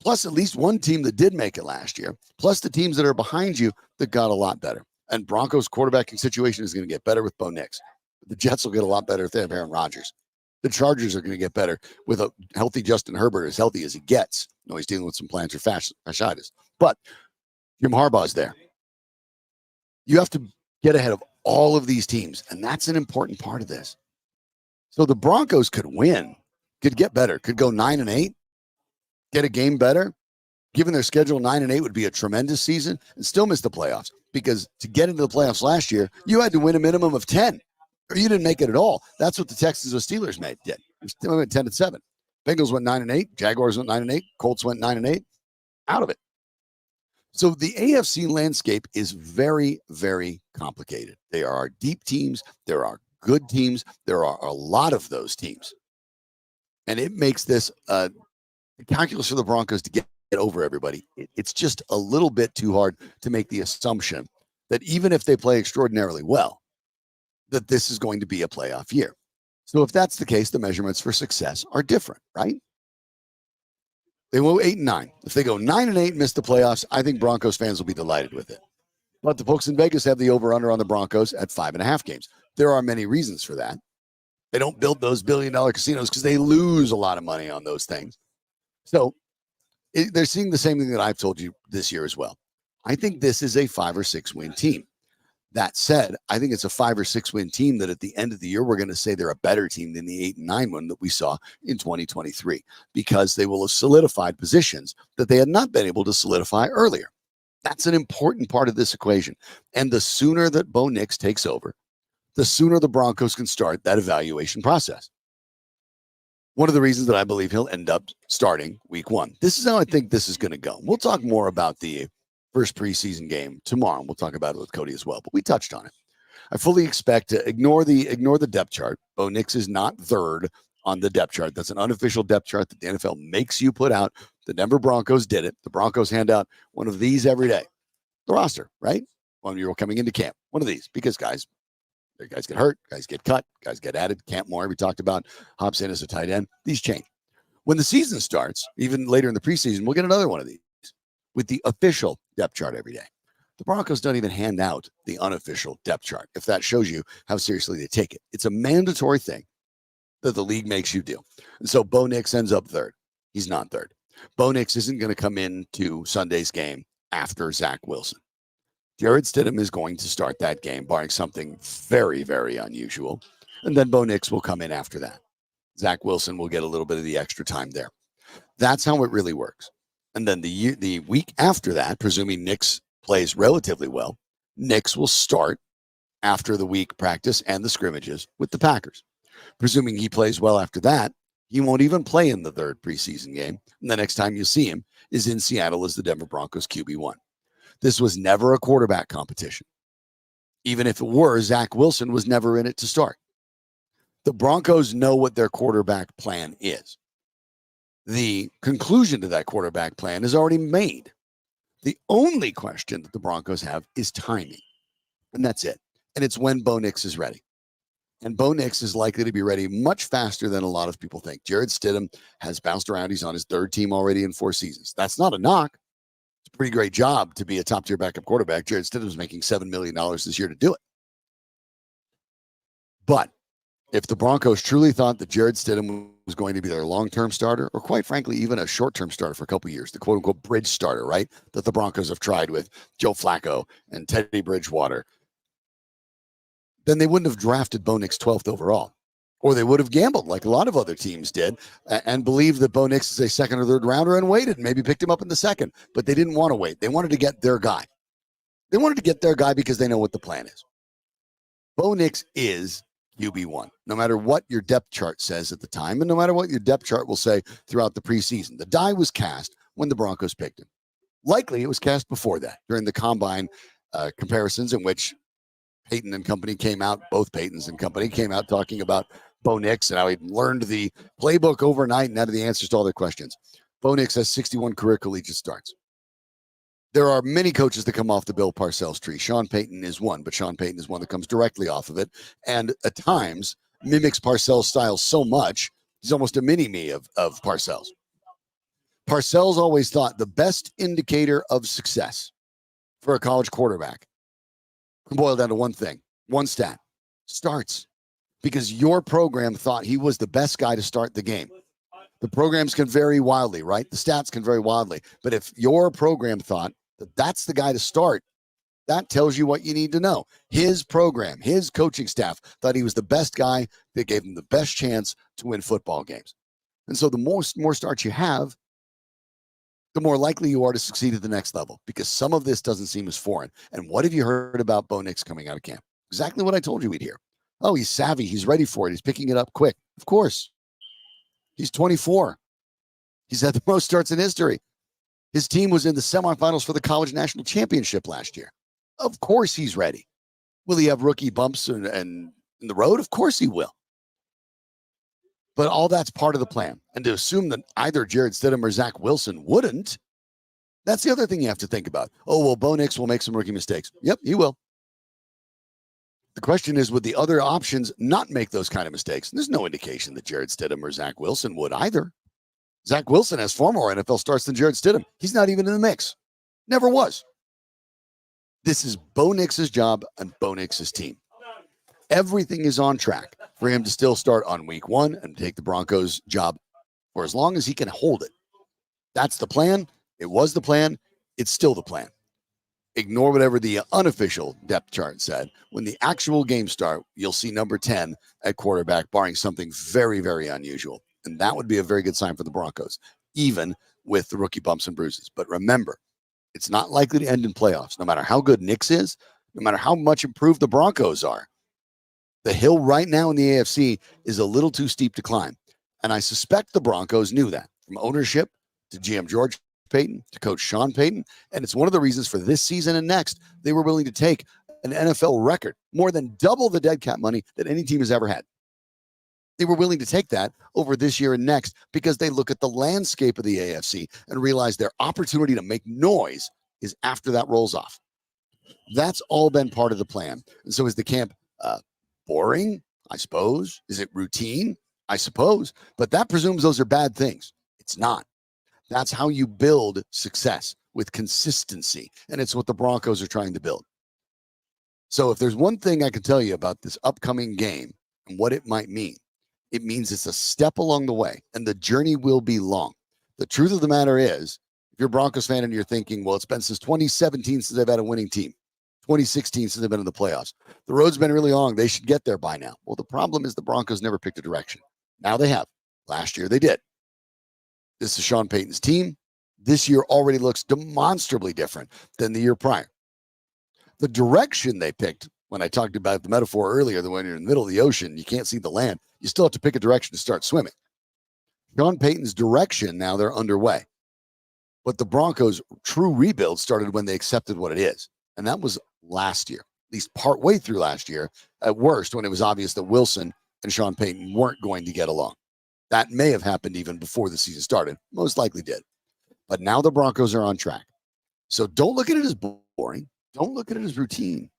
plus at least one team that did make it last year, plus the teams that are behind you that got a lot better. And Broncos quarterbacking situation is going to get better with Bo Nix. The Jets will get a lot better if they have Aaron Rodgers. The Chargers are going to get better with a healthy Justin Herbert, as healthy as he gets. No, he's dealing with some plantar fasciitis. But Jim Harbaugh's there. You have to get ahead of all of these teams, and that's an important part of this. So the Broncos could win, could get better, could go 9-8, get a game better. Given their schedule, 9-8 would be a tremendous season and still miss the playoffs because to get into the playoffs last year, you had to win a minimum of 10 or you didn't make it at all. That's what the Texans or Steelers did. They went 10-7. Bengals went 9-8. Jaguars went 9-8. Colts went 9-8. Out of it. So the AFC landscape is very, very complicated. There are deep teams. There are good teams. There are a lot of those teams. And it makes this the calculus for the Broncos to get over everybody. It's just a little bit too hard to make the assumption that even if they play extraordinarily well, that this is going to be a playoff year. So if that's the case, the measurements for success are different, right? They go 8-9. If they go 9-8 and miss the playoffs, I think Broncos fans will be delighted with it. But the folks in Vegas have the over-under on the Broncos at 5.5 games. There are many reasons for that. They don't build those billion-dollar casinos because they lose a lot of money on those things. So they're seeing the same thing that I've told you this year as well. I think this is a 5 or 6 win team. That said, I think it's a 5 or 6 win team that at the end of the year, we're going to say they're a better team than the 8-9 one that we saw in 2023 because they will have solidified positions that they had not been able to solidify earlier. That's an important part of this equation. And the sooner that Bo Nix takes over, the sooner the Broncos can start that evaluation process. One of the reasons that I believe he'll end up starting week 1. This is how I think this is going to go. We'll talk more about the first preseason game tomorrow. We'll talk about it with Cody as well, but we touched on it. I fully expect to ignore the depth chart. Bo Nix is not third on the depth chart. That's an unofficial depth chart that the NFL makes you put out. The Denver Broncos did it. The Broncos hand out one of these every day. The roster, right? When you're coming into camp, one of these, because guys get hurt, guys get cut, guys get added. Camp Moore, we talked about hops in as a tight end. These change. When the season starts, even later in the preseason, we'll get another one of these with the official depth chart every day. The Broncos don't even hand out the unofficial depth chart, if that shows you how seriously they take it. It's a mandatory thing that the league makes you do. And so Bo Nix ends up third. He's not third. Bo Nix isn't going to come into Sunday's game after Zach Wilson. Jarrett Stidham is going to start that game, barring something very, very unusual. And then Bo Nix will come in after that. Zach Wilson will get a little bit of the extra time there. That's how it really works. And then the week after that, presuming Nix plays relatively well, Nix will start after the week practice and the scrimmages with the Packers. Presuming he plays well after that, he won't even play in the third preseason game. And the next time you see him is in Seattle as the Denver Broncos QB1. This was never a quarterback competition. Even if it were, Zach Wilson was never in it to start. The Broncos know what their quarterback plan is. The conclusion to that quarterback plan is already made. The only question that the Broncos have is timing. And that's it. And it's when Bo Nix is ready. And Bo Nix is likely to be ready much faster than a lot of people think. Jarrett Stidham has bounced around. He's on his third team already in 4 seasons. That's not a knock. It's a pretty great job to be a top-tier backup quarterback. Jarrett Stidham's making $7 million this year to do it. But if the Broncos truly thought that Jarrett Stidham was going to be their long-term starter, or quite frankly, even a short-term starter for a couple of years, the quote-unquote bridge starter, right, that the Broncos have tried with Joe Flacco and Teddy Bridgewater, then they wouldn't have drafted Bo Nix 12th overall. Or they would have gambled like a lot of other teams did and believed that Bo Nix is a second or third rounder and waited, maybe picked him up in the second. But they didn't want to wait. They wanted to get their guy. They wanted to get their guy because they know what the plan is. Bo Nix is QB1, no matter what your depth chart says at the time, and no matter what your depth chart will say throughout the preseason. The die was cast when the Broncos picked him. Likely it was cast before that, during the combine comparisons in which Peyton and company came out, both Peytons and company came out talking about Bo Nix and how he'd learned the playbook overnight and had the answers to all their questions. Bo Nix has 61 career collegiate starts. There are many coaches that come off the Bill Parcells tree. Sean Payton is one, but Sean Payton is one that comes directly off of it and at times mimics Parcells' style so much, he's almost a mini-me of Parcells. Parcells always thought the best indicator of success for a college quarterback can boil down to one thing, one stat, starts. Because your program thought he was the best guy to start the game. The programs can vary wildly, right? The stats can vary wildly. But if your program thought that that's the guy to start, that tells you what you need to know. His program, his coaching staff thought he was the best guy that gave him the best chance to win football games. And so the more starts you have, the more likely you are to succeed at the next level because some of this doesn't seem as foreign. And what have you heard about Bo Nix coming out of camp? Exactly what I told you we'd hear. Oh, he's savvy. He's ready for it. He's picking it up quick. Of course. He's 24. He's had the most starts in history. His team was in the semifinals for the college national championship last year. Of course he's ready. Will he have rookie bumps and in the road? Of course he will. But all that's part of the plan. And to assume that either Jarrett Stidham or Zach Wilson wouldn't, that's the other thing you have to think about. Oh, well, Bo Nix will make some rookie mistakes. Yep, he will. The question is, would the other options not make those kind of mistakes? And there's no indication that Jarrett Stidham or Zach Wilson would either. Zach Wilson has far more NFL starts than Jarrett Stidham. He's not even in the mix. Never was. This is Bo Nix's job and Bo Nix's team. Everything is on track for him to still start on week 1 and take the Broncos job for as long as he can hold it. That's the plan. It was the plan. It's still the plan. Ignore whatever the unofficial depth chart said. When the actual games start, you'll see number 10 at quarterback, barring something very, very unusual. And that would be a very good sign for the Broncos, even with the rookie bumps and bruises. But remember, it's not likely to end in playoffs, no matter how good Nix is, no matter how much improved the Broncos are. The hill right now in the AFC is a little too steep to climb. And I suspect the Broncos knew that, from ownership to GM George Payton to coach Shawn Payton. And it's one of the reasons for this season and next, they were willing to take an NFL record, more than double the dead cap money that any team has ever had. They were willing to take that over this year and next because they look at the landscape of the AFC and realize their opportunity to make noise is after that rolls off. That's all been part of the plan. And so is the camp boring? I suppose. Is it routine? I suppose. But that presumes those are bad things. It's not. That's how you build success, with consistency. And it's what the Broncos are trying to build. So if there's one thing I can tell you about this upcoming game and what it might mean, it means it's a step along the way, and the journey will be long. The truth of the matter is, if you're a Broncos fan and you're thinking, well, it's been since 2017 since they've had a winning team, 2016 since they've been in the playoffs. The road's been really long. They should get there by now. Well, the problem is the Broncos never picked a direction. Now they have. Last year they did. This is Sean Payton's team. This year already looks demonstrably different than the year prior. The direction they picked, when I talked about the metaphor earlier, that when you're in the middle of the ocean, you can't see the land. You still have to pick a direction to start swimming. Sean Payton's direction, now they're underway. But the Broncos' true rebuild started when they accepted what it is. And that was last year, at least partway through last year, at worst, when it was obvious that Wilson and Sean Payton weren't going to get along. That may have happened even before the season started. Most likely did. But now the Broncos are on track. So don't look at it as boring. Don't look at it as routine.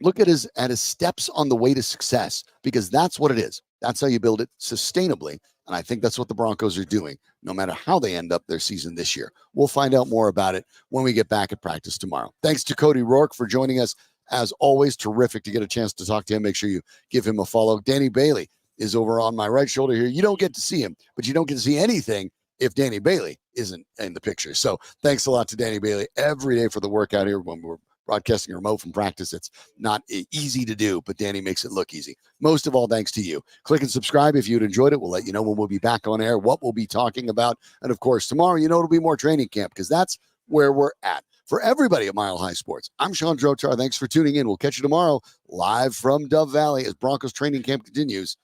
Look at it as steps on the way to success, because that's what it is. That's how you build it sustainably. And I think that's what the Broncos are doing, no matter how they end up their season this year. We'll find out more about it when we get back at practice tomorrow. Thanks to Cody Roark for joining us. As always, terrific to get a chance to talk to him. Make sure you give him a follow. Danny Bailey is over on my right shoulder here. You don't get to see him, but you don't get to see anything if Danny Bailey isn't in the picture. So thanks a lot to Danny Bailey every day for the work out here when we're broadcasting remote from practice. It's not easy to do, but Danny makes it look easy. Most of all, thanks to you. Click and subscribe if you'd enjoyed it. We'll let you know when we'll be back on air, what we'll be talking about. And of course, tomorrow, it'll be more training camp because that's where we're at. For everybody at Mile High Sports, I'm Shawn Drotar. Thanks for tuning in. We'll catch you tomorrow live from Dove Valley as Broncos training camp continues.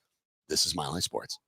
This is Mile High Sports.